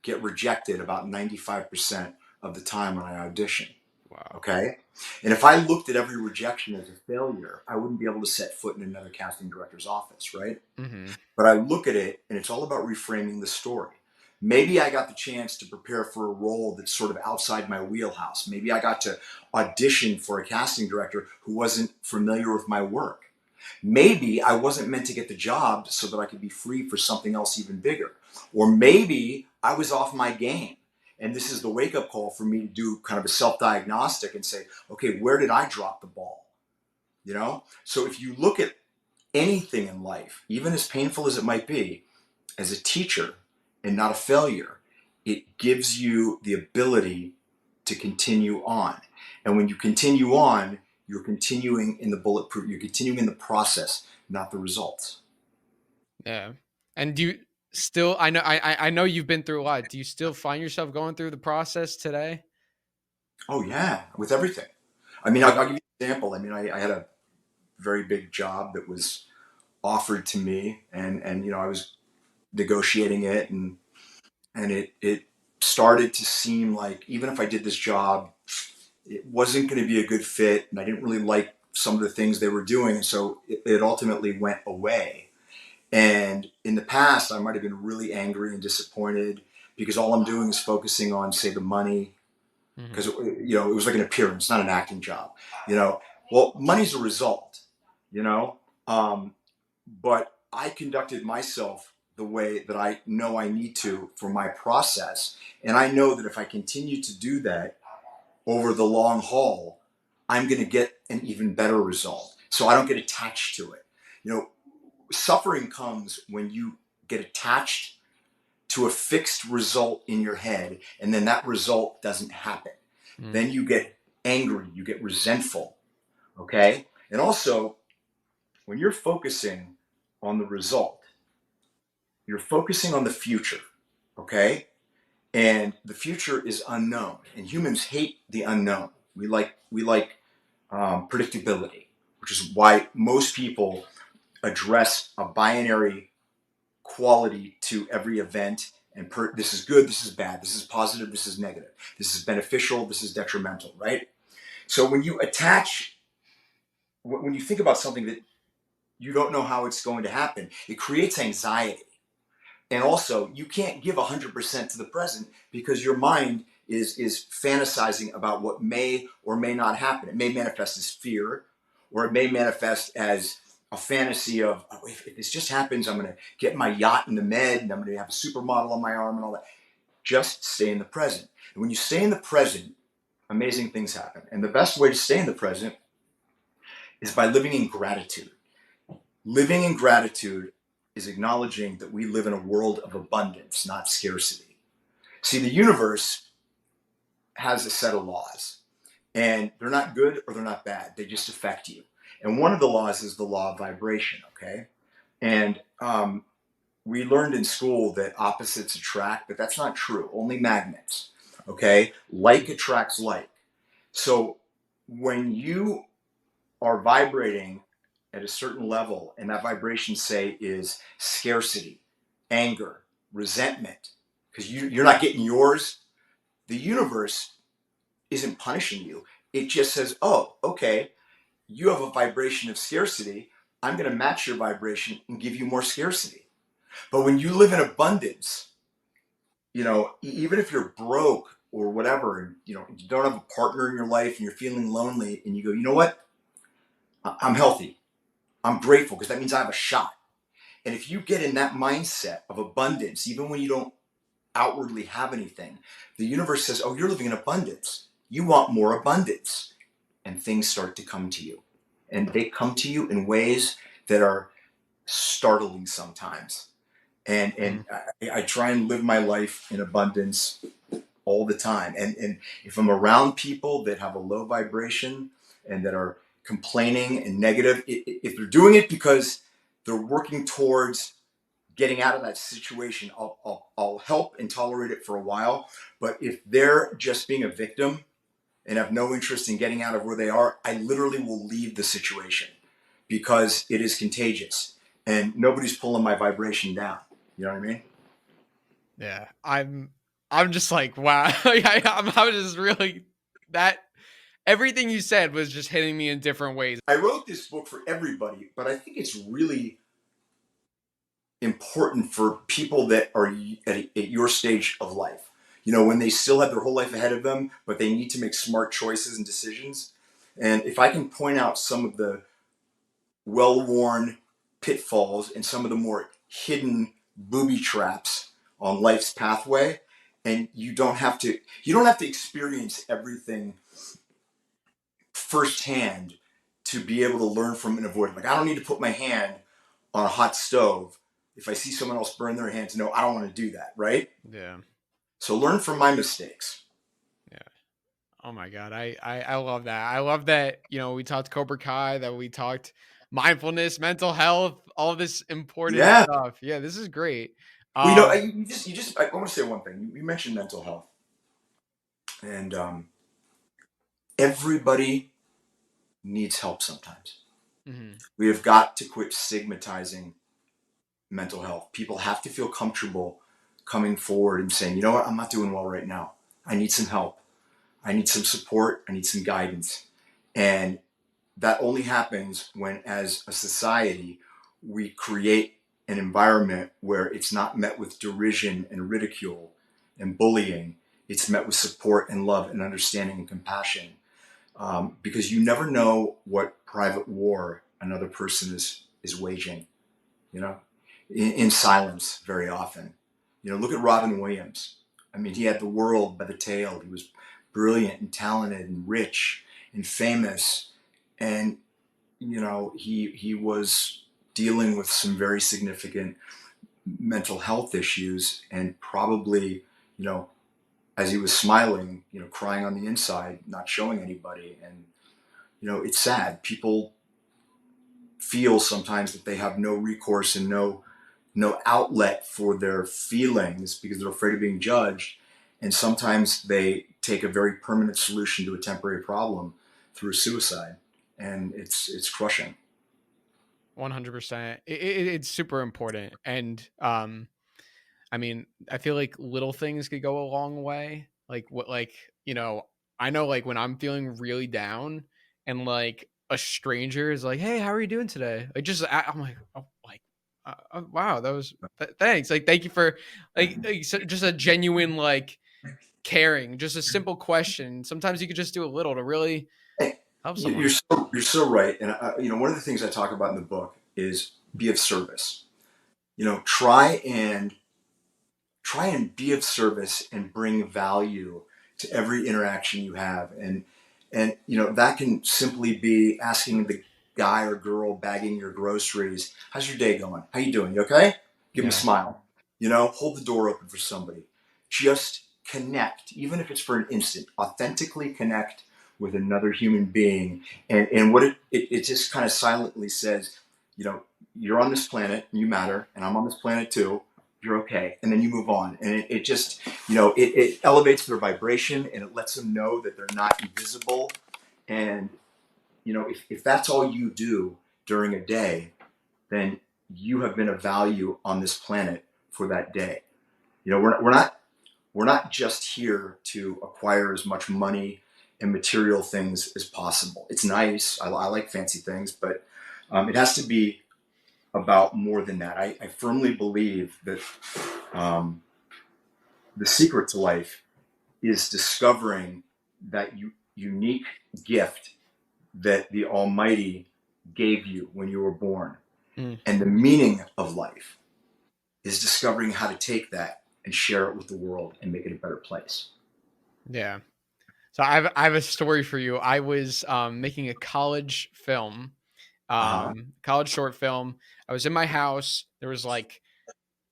get rejected about 95% of the time when I audition. Wow. Okay? And if I looked at every rejection as a failure, I wouldn't be able to set foot in another casting director's office, right? Mm-hmm. But I look at it and it's all about reframing the story. Maybe I got the chance to prepare for a role that's sort of outside my wheelhouse. Maybe I got to audition for a casting director who wasn't familiar with my work. Maybe I wasn't meant to get the job so that I could be free for something else even bigger. Or maybe I was off my game. And this is the wake up call for me to do kind of a self diagnostic and say, okay, where did I drop the ball? You know? So if you look at anything in life, even as painful as it might be, as a teacher and not a failure, it gives you the ability to continue on. And when you continue on, you're continuing in the bulletproof, you're continuing in the process, not the results. Yeah. And do you still? I know you've been through a lot. Do you still find yourself going through the process today? Oh, yeah, with everything. I mean, I'll Yeah. give you an example. I mean, I had a very big job that was offered to me, and I was negotiating it, and it started to seem like even if I did this job, it wasn't going to be a good fit, and I didn't really like some of the things they were doing, and so it ultimately went away. And in the past, I might have been really angry and disappointed because all I'm doing is focusing on, say, the money, Mm-hmm. because it was like an appearance, not an acting job. You know, well, money's a result. You know, um, but I conducted myself the way that I know I need to for my process, and I know that if I continue to do that over the long haul, I'm going to get an even better result. So I don't get attached to it. You know, suffering comes when you get attached to a fixed result in your head and then that result doesn't happen. Mm-hmm. Then you get angry, you get resentful, okay? And also, when you're focusing on the result, you're focusing on the future, okay? And the future is unknown, and humans hate the unknown. We like predictability, which is why most people address a binary quality to every event. And this is good, this is bad, this is positive, this is negative, this is beneficial, this is detrimental, right? So when you think about something that you don't know how it's going to happen, it creates anxiety. And also, you can't give 100% to the present because your mind is fantasizing about what may or may not happen. It may manifest as fear, or it may manifest as a fantasy of, oh, if this just happens, I'm going to get my yacht in the Med and I'm going to have a supermodel on my arm and all that. Just stay in the present. And when you stay in the present, amazing things happen. And the best way to stay in the present is by living in gratitude. Living in gratitude is acknowledging that we live in a world of abundance, not scarcity. See, the universe has a set of laws, and they're not good or they're not bad. They just affect you. And one of the laws is the law of vibration, okay? And we learned in school that opposites attract, but that's not true. Only magnets, okay? Like attracts like. So when you are vibrating at a certain level, and that vibration, say, is scarcity, anger, resentment, because you're not getting yours, the universe isn't punishing you. It just says, oh, okay, you have a vibration of scarcity. I'm going to match your vibration and give you more scarcity. But when you live in abundance, even if you're broke or whatever, and you don't have a partner in your life and you're feeling lonely, and you go, you know what? I'm healthy. I'm grateful because that means I have a shot. And if you get in that mindset of abundance, even when you don't outwardly have anything, the universe says, oh, you're living in abundance. You want more abundance. And things start to come to you. And they come to you in ways that are startling sometimes. And Mm. I try and live my life in abundance all the time. And if I'm around people that have a low vibration and that are complaining and negative, if they're doing it because they're working towards getting out of that situation, I'll help and tolerate it for a while. But if they're just being a victim and have no interest in getting out of where they are, I literally will leave the situation because it is contagious and nobody's pulling my vibration down. You know what I mean? Yeah. I'm just like, wow. I was just really that everything you said was just hitting me in different ways. I wrote this book for everybody, but I think it's really important for people that are at your stage of life. You know, when they still have their whole life ahead of them, but they need to make smart choices and decisions. And if I can point out some of the well-worn pitfalls and some of the more hidden booby traps on life's pathway, and you don't have to experience everything firsthand to be able to learn from and avoid. Like, I don't need to put my hand on a hot stove if I see someone else burn their hand to know I don't want to do that, right? Yeah. So learn from my mistakes. Yeah. Oh my God. I love that. I love that, we talked Cobra Kai, that we talked mindfulness, mental health, all this important Yeah. stuff. Yeah, this is great. Well, you know, Um, I want to say one thing. You mentioned mental health, and everybody needs help sometimes. mhm, We have got to quit stigmatizing mental health. People have to feel comfortable coming forward and saying, you know what, I'm not doing well right now. I need some help. I need some support. I need some guidance. And that only happens when, as a society, we create an environment where it's not met with derision and ridicule and bullying. It's met with support and love and understanding and compassion. Because you never know what private war another person is waging, you know, in silence very often. You know, look at Robin Williams. I mean, he had the world by the tail. He was brilliant and talented and rich and famous. And, you know, he was dealing with some very significant mental health issues and probably, you know, as he was smiling, you know, crying on the inside, not showing anybody. And, you know, it's sad. People feel sometimes that they have no recourse and no outlet for their feelings because they're afraid of being judged. And sometimes they take a very permanent solution to a temporary problem through suicide. And it's crushing. 100%. It's super important. And I mean, I feel like little things could go a long way. Like what, I know, like when I'm feeling really down and like a stranger is like, "Hey, how are you doing today?" Like I'm like, "Oh, like, wow, that was thanks. Like, thank you for just a genuine like caring, just a simple question. Sometimes you could just do a little to really Hey, help you're someone." so right. And you know, one of the things I talk about in the book is be of service. You know, try and be of service and bring value to every interaction you have. And you know, that can simply be asking the guy or girl bagging your groceries, how's your day going? How you doing? You okay? Give them a Yeah. smile. You know, hold the door open for somebody. Just connect, even if it's for an instant. Authentically connect with another human being. And what it just kind of silently says, you know, you're on this planet, you matter, and I'm on this planet too. You're okay. And then you move on. And it just, you know, it elevates their vibration and it lets them know that they're not invisible. And, you know, if that's all you do during a day, then you have been of value on this planet for that day. You know, we're not just here to acquire as much money and material things as possible. It's nice. I like fancy things, but it has to be about more than that. I firmly believe that um, the secret to life is discovering that unique gift that the Almighty gave you when you were born. Mm, And the meaning of life is discovering how to take that and share it with the world and make it a better place. yeah. So I have a story for you. I was making a Uh huh. college short film. I was in my house. There was like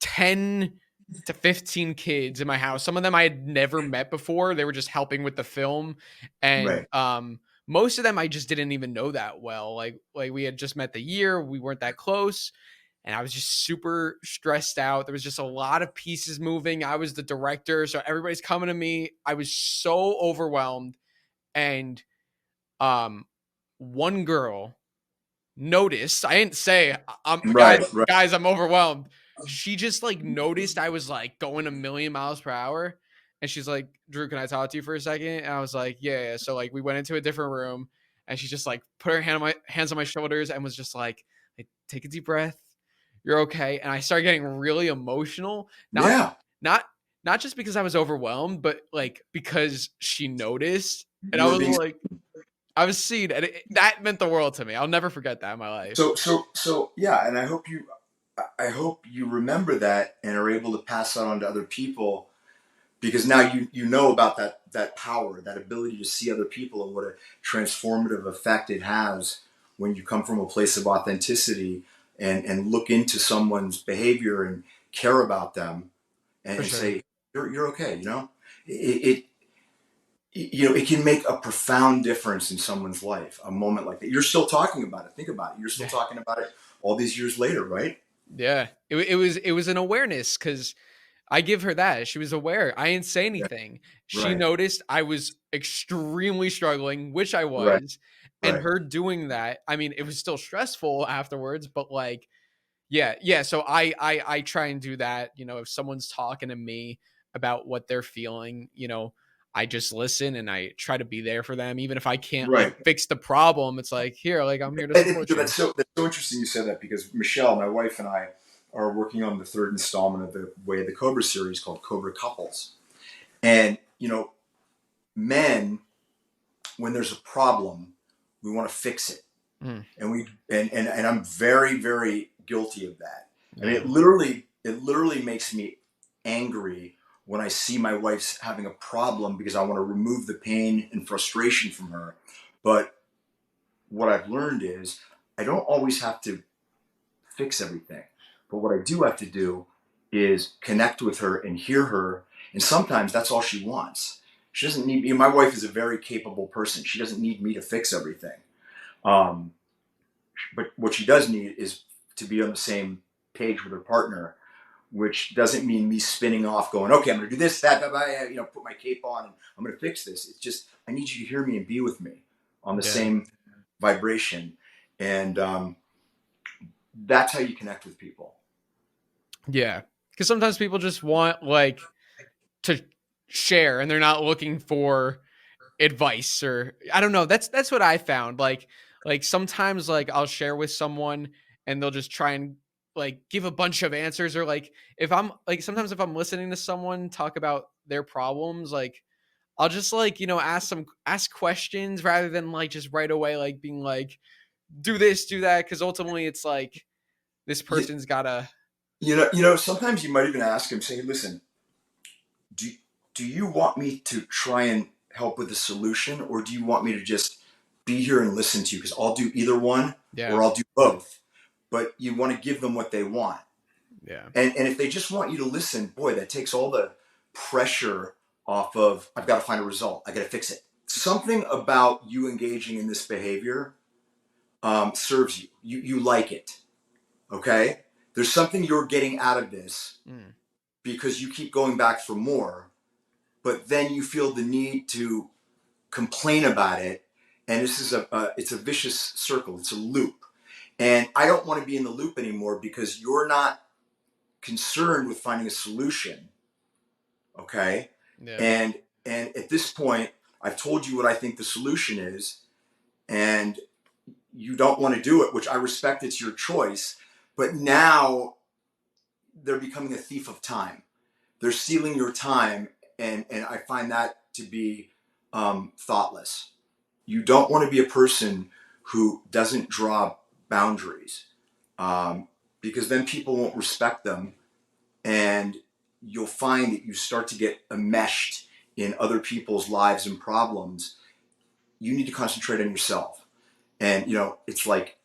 10 to 15 kids in my house. Some of them I had never met before. They were just helping with the film. And Right. most of them I just didn't even know that well. Like we had just met the year, we weren't that close. And I was just super stressed out. There was just a lot of pieces moving. I was the director, so everybody's coming to me. I was so overwhelmed. And um one girl noticed. I didn't say, I'm guys, Right. Right. guys, I'm overwhelmed. She just like noticed I was like going a million miles per hour. And she's like, Drew, can I talk to you for a second? And I was like, yeah, yeah. So like we went into a different room and she just like put her hands on my shoulders and was just like, take a deep breath. You're okay. And I started getting really emotional. Not Yeah. not not just because I was overwhelmed, but like because she noticed. And You I were was being like, I was seen, and that meant the world to me. I'll never forget that in my life. so yeah, and I hope you remember that and are able to pass that on to other people, because now you know about that power, that ability to see other people and what a transformative effect it has when you come from a place of authenticity and look into someone's behavior and care about them For and sure. say you're okay. It it can make a profound difference in someone's life. A moment like that, you're still talking about it. Think about it. You're still Yeah. talking about it all these years later, right? Yeah. It was an awareness because I give her that. She was aware. I didn't say Yeah. anything. She Right. noticed I was extremely struggling, which I Right. was. And Right. her doing that, I mean, it was still stressful afterwards, but like, yeah, yeah. So I try and do that. If someone's talking to me about what they're feeling, I just listen and I try to be there for them, even if I can't like Right. fix the problem. It's like, here, like I'm here to And support you. that's so interesting you said that, because Michelle, my wife, and I are working on the third installment of the Way of the Cobra series called Cobra Couples. And men, when there's a problem, we want to fix it, Mm, and and I'm very very guilty of that. I mean, yeah, it literally makes me angry when I see my wife's having a problem because I want to remove the pain and frustration from her. But what I've learned is I don't always have to fix everything. But what I do have to do is connect with her and hear her. And sometimes that's all she wants. She doesn't need me. My wife is a very capable person. She doesn't need me to fix everything. Um, but what she does need is to be on the same page with her partner, which doesn't mean me spinning off, going, okay, I'm going to do this, that, put my cape on, and I'm going to fix this. It's just I need you to hear me and be with me on the yeah, same vibration, and that's how you connect with people. yeah. Because sometimes people just want like to share, and they're not looking for advice, or I don't know. That's what I found. Like sometimes like I'll share with someone and they'll just try and like give a bunch of answers, or like if I'm like sometimes if I'm listening to someone talk about their problems, like I'll just like, ask questions rather than like just right away like being like do this, do that, cuz ultimately it's like this You, person's got to. sometimes you might even ask him, say, listen, do, do you want me to try and help with the solution, or do you want me to just be here and listen to you? Because I'll do either one, Yeah. or I'll do both. But you want to give them what they want. Yeah. And if they just want you to listen, boy, that takes all the pressure off of, I've got to find a result. I got to fix it. Something about you engaging in this behavior serves you. You like it. Okay? There's something you're getting out of this Mm. because you keep going back for more, but then you feel the need to complain about it. And this is it's a vicious circle. It's a loop. And I don't want to be in the loop anymore because you're not concerned with finding a solution. Okay. Yeah. And at this point, I've told you what I think the solution is, and you don't want to do it, which I respect. It's your choice. But now they're becoming a thief of time. They're stealing your time, and I find that to be thoughtless. You don't want to be a person who doesn't draw boundaries, because then people won't respect them, and you'll find that you start to get enmeshed in other people's lives and problems. You need to concentrate on yourself. And, it's like,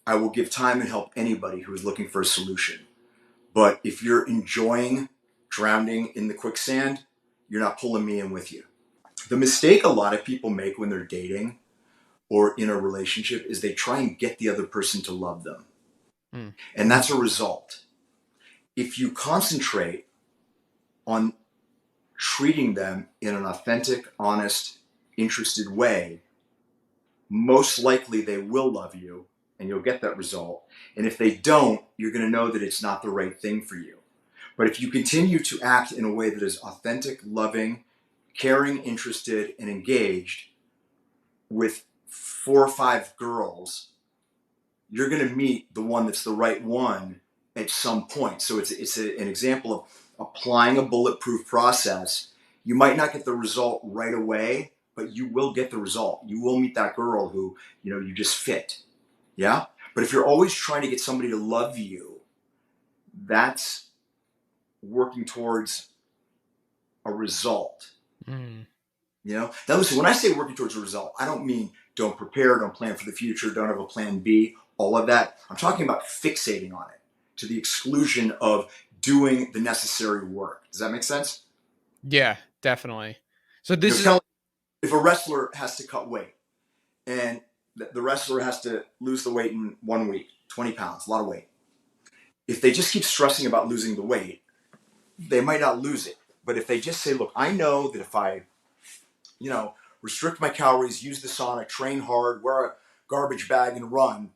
I will give time and help anybody who is looking for a solution. But if you're enjoying drowning in the quicksand, you're not pulling me in with you. The mistake a lot of people make when they're dating or in a relationship is they try and get the other person to love them. Mm. And that's a result. If you concentrate on treating them in an authentic, honest, interested way, most likely they will love you and you'll get that result. And if they don't, you're going to know that it's not the right thing for you. But if you continue to act in a way that is authentic, loving, caring, interested, and engaged with 4 or 5 girls, you're going to meet the one that's the right one at some point. So it's an example of applying a bulletproof process. You might not get the result right away, but you will get the result. You will meet that girl who, you just fit. Yeah? But if you're always trying to get somebody to love you, that's working towards a result. Now listen, when I say working towards a result, I don't mean don't prepare, don't plan for the future, don't have a plan B, all of that. I'm talking about fixating on it to the exclusion of doing the necessary work. Does that make sense? Yeah, definitely. So this It's is kind of like if a wrestler has to cut weight and the wrestler has to lose the weight in 1 week, 20 pounds, a lot of weight. If they just keep stressing about losing the weight, they might not lose it. But if they just say, look, I know that if I, restrict my calories, use the sauna, train hard, wear a garbage bag and run,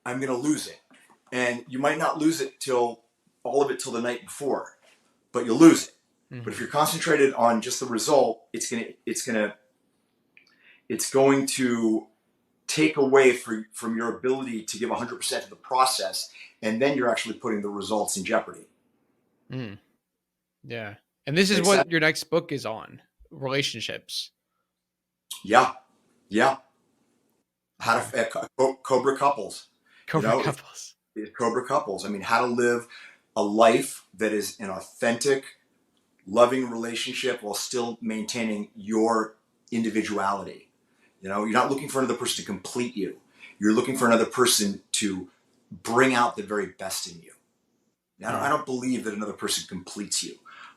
I'm going to lose it. And you might not lose it all of it till the night before, but you'll lose it. But if you're concentrated on just the result, it's going to take away from your ability to give 100% to the process, and then you're actually putting the results in jeopardy. Yeah. And this is Makes what sense? your next book is on, relationships. Yeah. How to Cobra couples. Cobra couples. It's Cobra couples. I mean, how to live a life that is an authentic, loving relationship while still maintaining your individuality. You're not looking for another person to complete you. You're looking for another person to bring out the very best in you. I don't believe that another person completes you,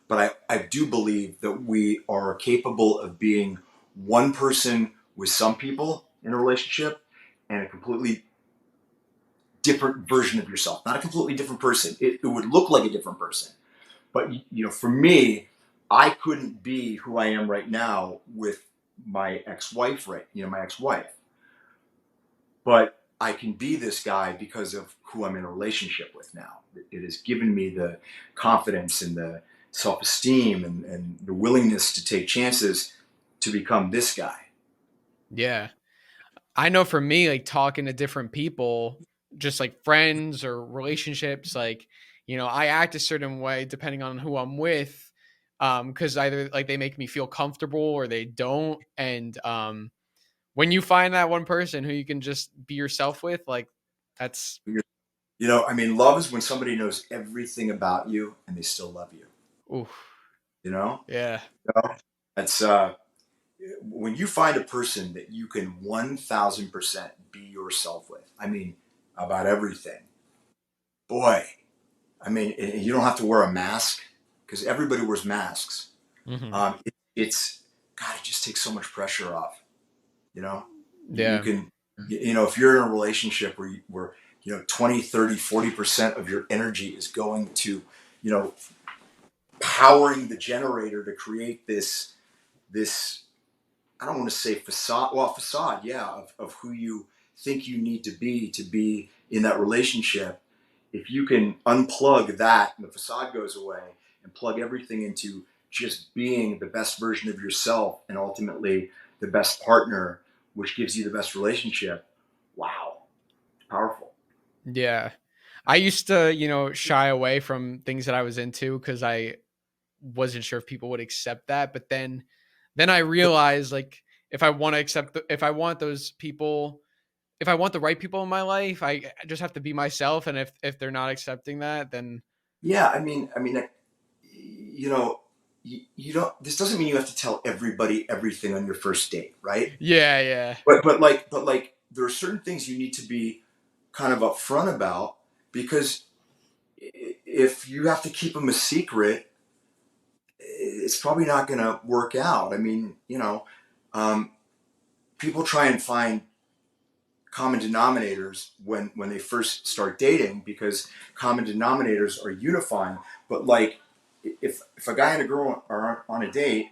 but I do believe that we are capable of being one person with some people in a relationship and a completely different version of yourself. Not a completely different person. It would look like a different person. But, for me, I couldn't be who I am right now with my ex-wife, my ex-wife. But I can be this guy because of who I'm in a relationship with now. It has given me the confidence and the self-esteem and the willingness to take chances to become this guy. Yeah. I know for me, like talking to different people, just like friends or relationships, like, I act a certain way depending on who I'm with. Cause either like they make me feel comfortable or they don't. And, when you find that one person who you can just be yourself with, like that's, Love is when somebody knows everything about you and they still love you. oof, You know, yeah. that's when you find a person that you can 1,000% be yourself with. About everything. Boy, you don't have to wear a mask because everybody wears masks. It's God. It just takes so much pressure off. You Yeah. can, if you're in a relationship where 20, 30, 40% of your energy is going to, powering the generator to create this I don't want to say facade. Well, facade, yeah, of who you think you need to be in that relationship. If you can unplug that and the facade goes away and plug everything into just being the best version of yourself and ultimately the best partner, which gives you the best relationship, wow, powerful. Yeah. I used to, shy away from things that I was into because I wasn't sure if people would accept that. But then I realized like if I want to if I want those people, if I want the right people in my life, I just have to be myself. And if they're not accepting that, then Yeah, you don't. This doesn't mean you have to tell everybody everything on your first date, right? yeah, yeah, But there are certain things you need to be kind of upfront about because if you have to keep them a secret, it's probably not going to work out. I mean, um, people try and find common denominators when they first start dating, because common denominators are unifying. But like, if a guy and a girl are on a date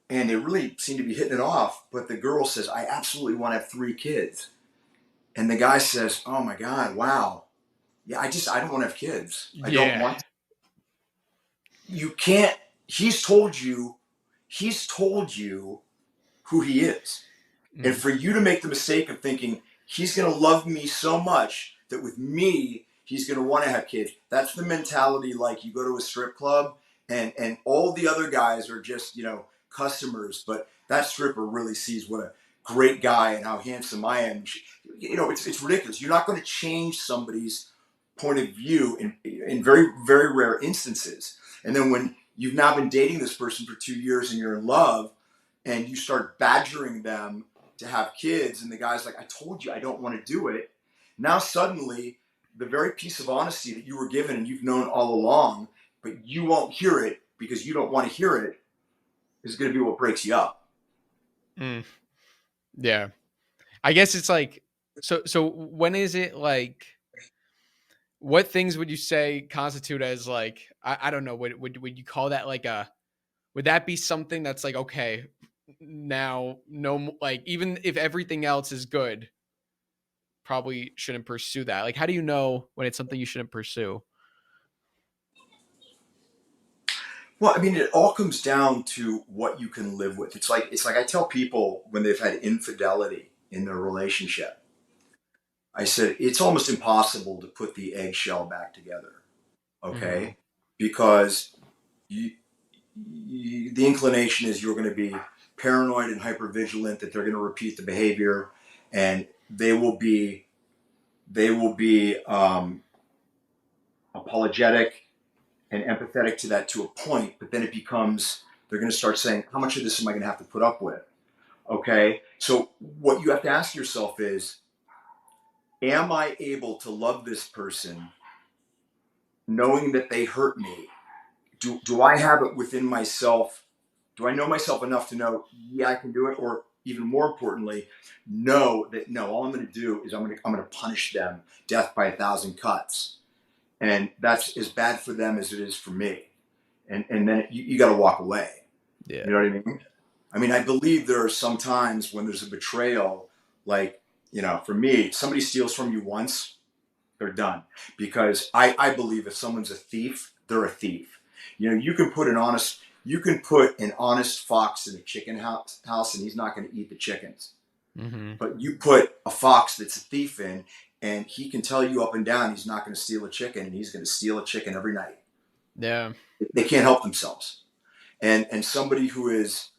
and they really seem to be hitting it off, but the girl says, I absolutely want to have 3 kids, and the guy says, oh my God, wow, yeah, I don't want to have kids, I don't Yeah. want to. You can't. He's told you who he is. And Mm. for you to make the mistake of thinking he's going to love me so much that with me he's going to want to have kids, that's the mentality. Like, you go to a strip club and all the other guys are just, customers, but that stripper really sees what a great guy and how handsome I am. It's ridiculous. You're not going to change somebody's point of view in very, very rare instances. And then when you've now been dating this person for 2 years and you're in love, and you start badgering them to have kids, and the guy's like, I told you I don't want to do it. Now suddenly the very piece of honesty that you were given and you've known all along, but you won't hear it because you don't want to hear it, is going to be what breaks you up. Mm. Yeah. I guess it's like, so when is it like, what things would you say constitute as like, I don't know, would you call that like would that be something that's like, okay, now no, like, even if everything else is good, probably shouldn't pursue that? Like, how do you know when it's something you shouldn't pursue? Well, I mean, it all comes down to what you can live with. It's like I tell people when they've had infidelity in their relationship. I said it's almost impossible to put the eggshell back together, Mm-hmm. okay? Because you, the inclination is you're going to be paranoid and hypervigilant that they're going to repeat the behavior, and they will be apologetic and empathetic to that to a point, but then it becomes, they're going to start saying, how much of this am I going to have to put up with? Okay, so what you have to ask yourself is, am I able to love this person knowing that they hurt me? Do I have it within myself? Do I know myself enough to know, yeah, I can do it? Or even more importantly, know that no, all I'm going to do is I'm going to punish them death by 1,000 cuts, and that's as bad for them as it is for me. And then you got to walk away. Yeah. You know what I mean? I mean, I believe there are some times when there's a betrayal, like, for me, somebody steals from you once, they're done. Because I believe if someone's a thief, they're a thief. You can put an honest fox in a chicken house and he's not going to eat the chickens. Mm-hmm. But you put a fox that's a thief in, and he can tell you up and down he's not going to steal a chicken, and he's going to steal a chicken every night. Yeah. They can't help themselves. And somebody who is,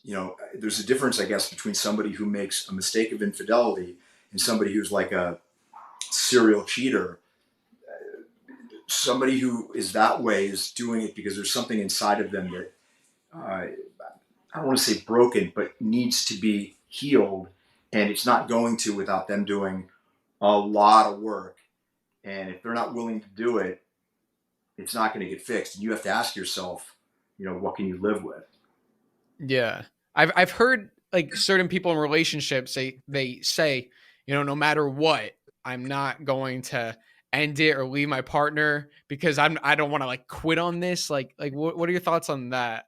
there's a difference, I guess, between somebody who makes a mistake of infidelity and somebody who's like a serial cheater. Somebody who is that way is doing it because there's something inside of them that, I don't want to say broken, but needs to be healed. And it's not going to without them doing a lot of work. And if they're not willing to do it, it's not going to get fixed. And you have to ask yourself, what can you live with? Yeah. I've heard like certain people in relationships they say, no matter what, I'm not going to end it or leave my partner because I don't want to like quit on this. Like what are your thoughts on that?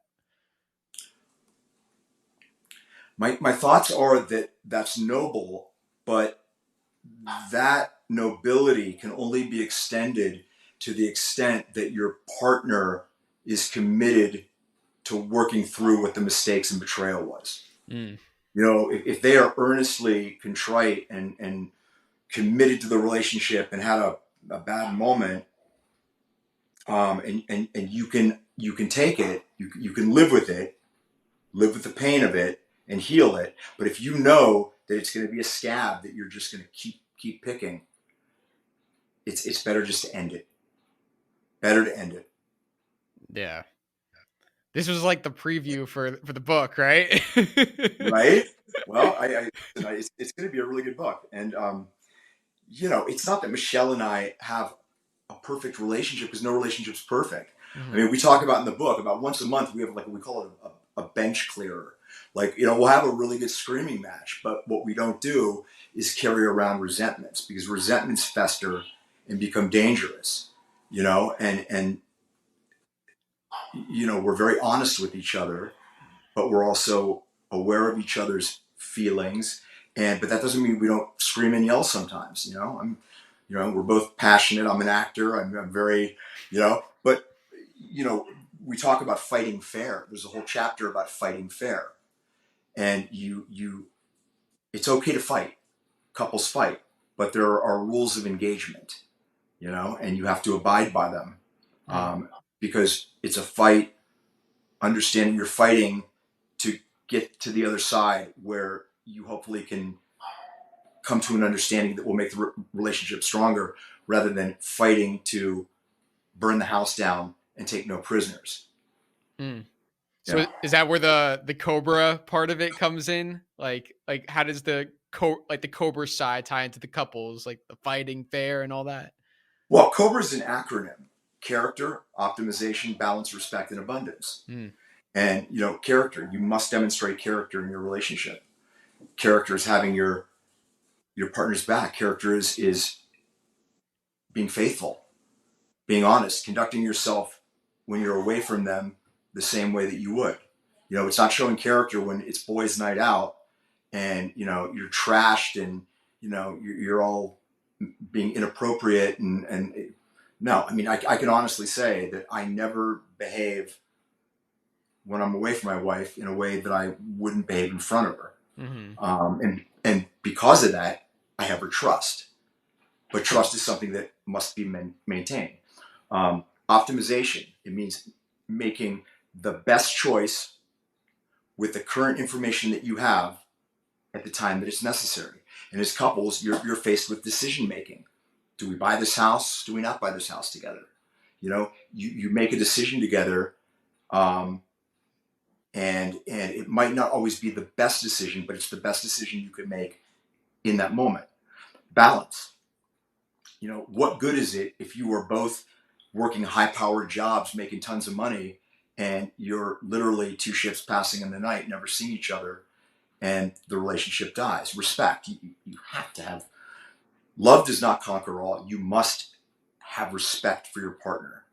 My thoughts are that that's noble, but that nobility can only be extended to the extent that your partner is committed to working through what the mistakes and betrayal was. Mm. If they are earnestly contrite and committed to the relationship and had a bad moment, and you can take it, you can live with it, live with the pain of it, and heal it. But if you know that it's going to be a scab that you're just going to keep picking, it's better just to end it. Better to end it. Yeah. This was like the preview for the book, right? Right? Well, it's going to be a really good book, and it's not that Michelle and I have a perfect relationship, because no relationship's perfect. I mean, we talk about in the book about once a month we have like we call it a bench clearer. Like, you know, we'll have a really good screaming match, but what we don't do is carry around resentments, because resentments fester and become dangerous, you know, and you know, we're very honest with each other, but we're also aware of each other's feelings. And but that doesn't mean we don't scream and yell sometimes. You know, you know, we're both passionate. I'm an actor. I'm very, you know, but you know, we talk about fighting fair. There's a whole chapter about fighting fair, and it's okay to fight. Couples fight, but there are rules of engagement, you know, and you have to abide by them, because it's a fight. Understanding you're fighting to get to the other side where you hopefully can come to an understanding that will make the relationship stronger, rather than fighting to burn the house down and take no prisoners. So Yeah. is that where the Cobra part of it comes in? Like how does the Cobra side tie into the couples, like the fighting fair and all that? Well, COBRA is an acronym: character, optimization, balance, respect, and abundance. And you know, character, you must demonstrate character in your relationship. Character is having your partner's back. Character is being faithful, being honest, conducting yourself when you're away from them the same way that you would. You know, it's not showing character when it's boys' night out and, you know, you're trashed and, you know, you're all being inappropriate. And no, I mean, I can honestly say that I never behave when I'm away from my wife in a way that I wouldn't behave in front of her. And because of that, I have her trust. But trust is something that must be maintained. Optimization, it means making the best choice with the current information that you have at the time that it's necessary. And as couples, you're faced with decision making. Do we buy this house? Do we not buy this house together? You know, you make a decision together, and it might not always be the best decision, but it's the best decision you could make in that moment. Balance. You know, what good is it if you are both working high-powered jobs, making tons of money, and you're literally two ships passing in the night, never seeing each other, and the relationship dies? Respect. You have to have. Love does not conquer all. You must have respect for your partner.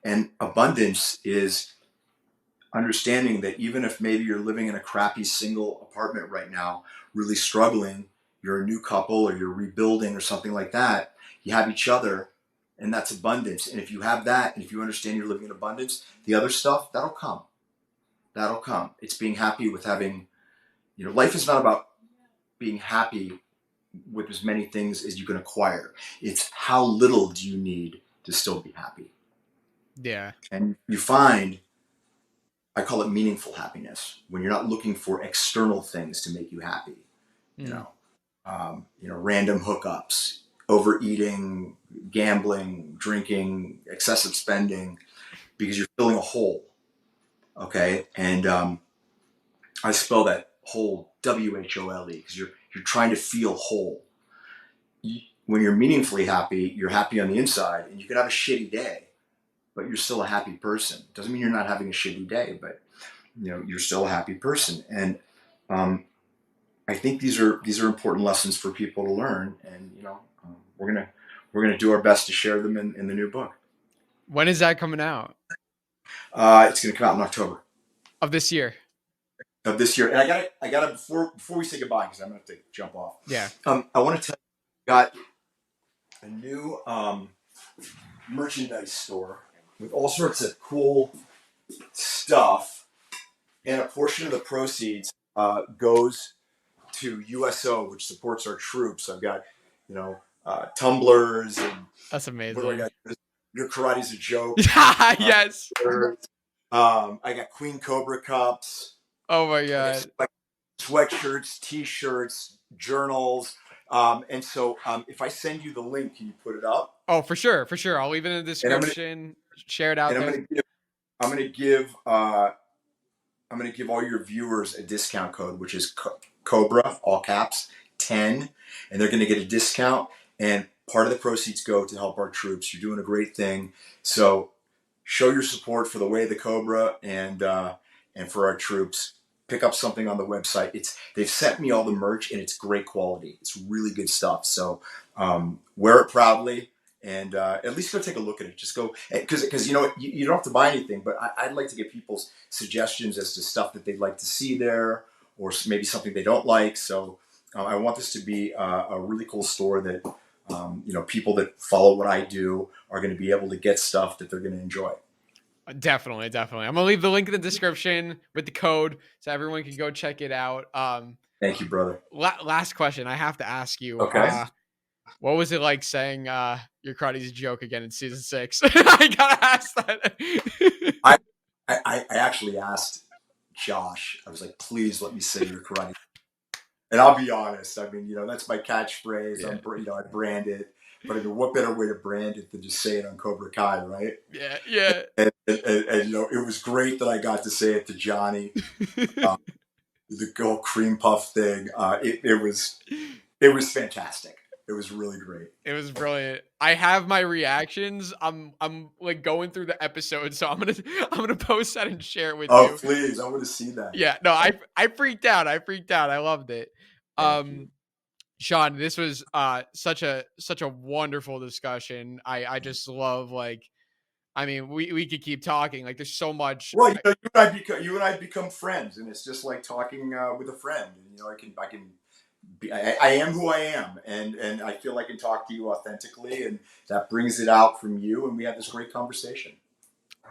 And abundance is understanding that even if maybe you're living in a crappy single apartment right now, really struggling, you're a new couple or you're rebuilding or something like that, you have each other, and that's abundance. And if you have that, and if you understand you're living in abundance, the other stuff, that'll come. That'll come. It's being happy with having, you know, life is not about being happy with as many things as you can acquire. It's how little do you need to still be happy. Yeah. And you find, I call it meaningful happiness, when you're not looking for external things to make you happy. You know, random hookups, overeating, gambling, drinking, excessive spending, because you're filling a hole. Okay, and I spell that whole WHOLE, because you're trying to feel whole. When you're meaningfully happy, you're happy on the inside, and you can have a shitty day, but you're still a happy person. Doesn't mean you're not having a shitty day, but you know, you're still a happy person. And I think these are important lessons for people to learn, and you know, we're gonna do our best to share them in the new book. When is that coming out? It's gonna come out in October Of this year. Of this year. And I gotta before we say goodbye, because I'm gonna have to jump off. Yeah. I want to tell you, I got a new merchandise store with all sorts of cool stuff, and a portion of the proceeds goes to USO, which supports our troops. I've got, you know, tumblers and That's amazing. what do I got? Your karate's a joke. Yes. I got Queen Cobra cups. Oh my god. Sweatshirts, T-shirts, journals. And so if I send you the link, can you put it up? Oh, for sure, for sure. I'll leave it in the description. Share it out there. I'm gonna give all your viewers a discount code, which is Cobra, all caps, 10, and they're gonna get a discount. And part of the proceeds go to help our troops. You're doing a great thing. So show your support for the way of the Cobra and for our troops. Pick up something on the website. They've sent me all the merch and it's great quality. It's really good stuff. So wear it proudly and at least go take a look at it. Just go because you know you don't have to buy anything, but I'd like to get people's suggestions as to stuff that they'd like to see there, or maybe something they don't like. So I want this to be a really cool store that you know, people that follow what I do are going to be able to get stuff that they're going to enjoy. Definitely. I'm gonna leave the link in the description with the code so everyone can go check it out. Thank you, brother. Last question I have to ask you. Okay. What was it like saying your karate's a joke again in season 6? I gotta ask that. I actually asked Josh. I was like, please let me say your karate. And I'll be honest. I mean, you know, that's my catchphrase. Yeah. You know, I brand it. But I mean, what better way to brand it than just say it on Cobra Kai, right? Yeah. And you know, it was great that I got to say it to Johnny. The gold cream puff thing. It was fantastic. It was really great. It was brilliant. I have my reactions. I'm like going through the episode, so I'm gonna post that and share it with you. Oh, please! I want to see that. Yeah, no, I freaked out. I loved it. Sean, this was such a wonderful discussion. I just love, like, I mean, we could keep talking. Like, there's so much. Well, you know, you and I become friends, and it's just like talking with a friend. And you know, I am who I am, and I feel I can talk to you authentically, and that brings it out from you, and we have this great conversation.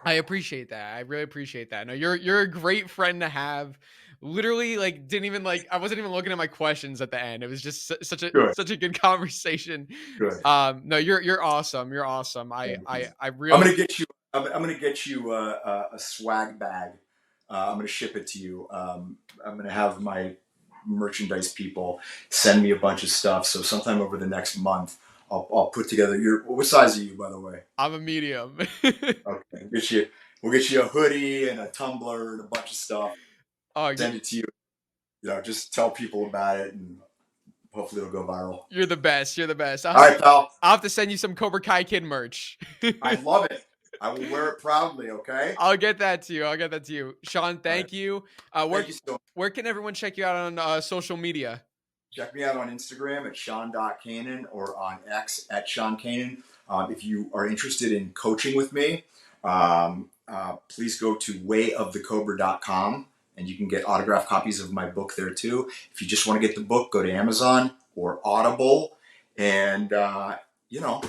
I appreciate that. I really appreciate that. No, you're a great friend to have. Literally, like, I wasn't even looking at my questions at the end. It was just such a good conversation. Good. No, you're awesome. You're awesome. I really. I'm gonna get you a swag bag. I'm gonna ship it to you. I'm gonna have my merchandise people send me a bunch of stuff. So sometime over the next month, I'll put together what size are you, by the way? I'm a medium. Okay, we'll get you a hoodie and a tumbler and a bunch of stuff. Send it to you. You know, just tell people about it and hopefully it'll go viral. You're the best. All right, pal. I'll have to send you some Cobra Kai Kid merch. I love it. I will wear it proudly, okay? I'll get that to you. Sean, thank you. Thank you so much. Where can everyone check you out on social media? Check me out on Instagram at Sean.Kanan or on X at Sean Kanan. If you are interested in coaching with me, please go to wayofthecobra.com and you can get autographed copies of my book there too. If you just want to get the book, go to Amazon or Audible. And, you know,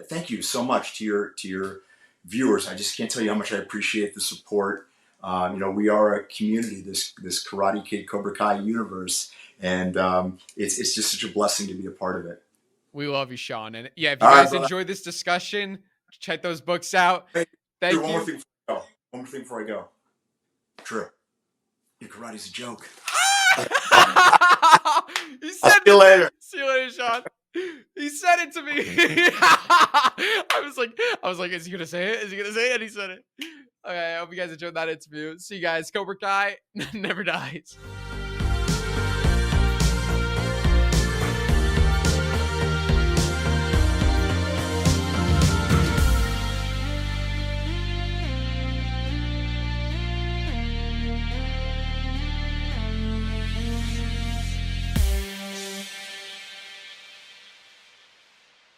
thank you so much to your viewers. I just can't tell you how much I appreciate the support. You know, we are a community, this Karate Kid Cobra Kai universe. And it's just such a blessing to be a part of it. We love you, Sean. And yeah, if you guys enjoyed this discussion, check those books out. Thank you. One more thing before I go. True. Your karate's a joke. I'll see you later. See you later, Sean. He said it to me. I was like, is he gonna say it? And he said it. Okay, I hope you guys enjoyed that interview. See you guys. Cobra Kai never dies.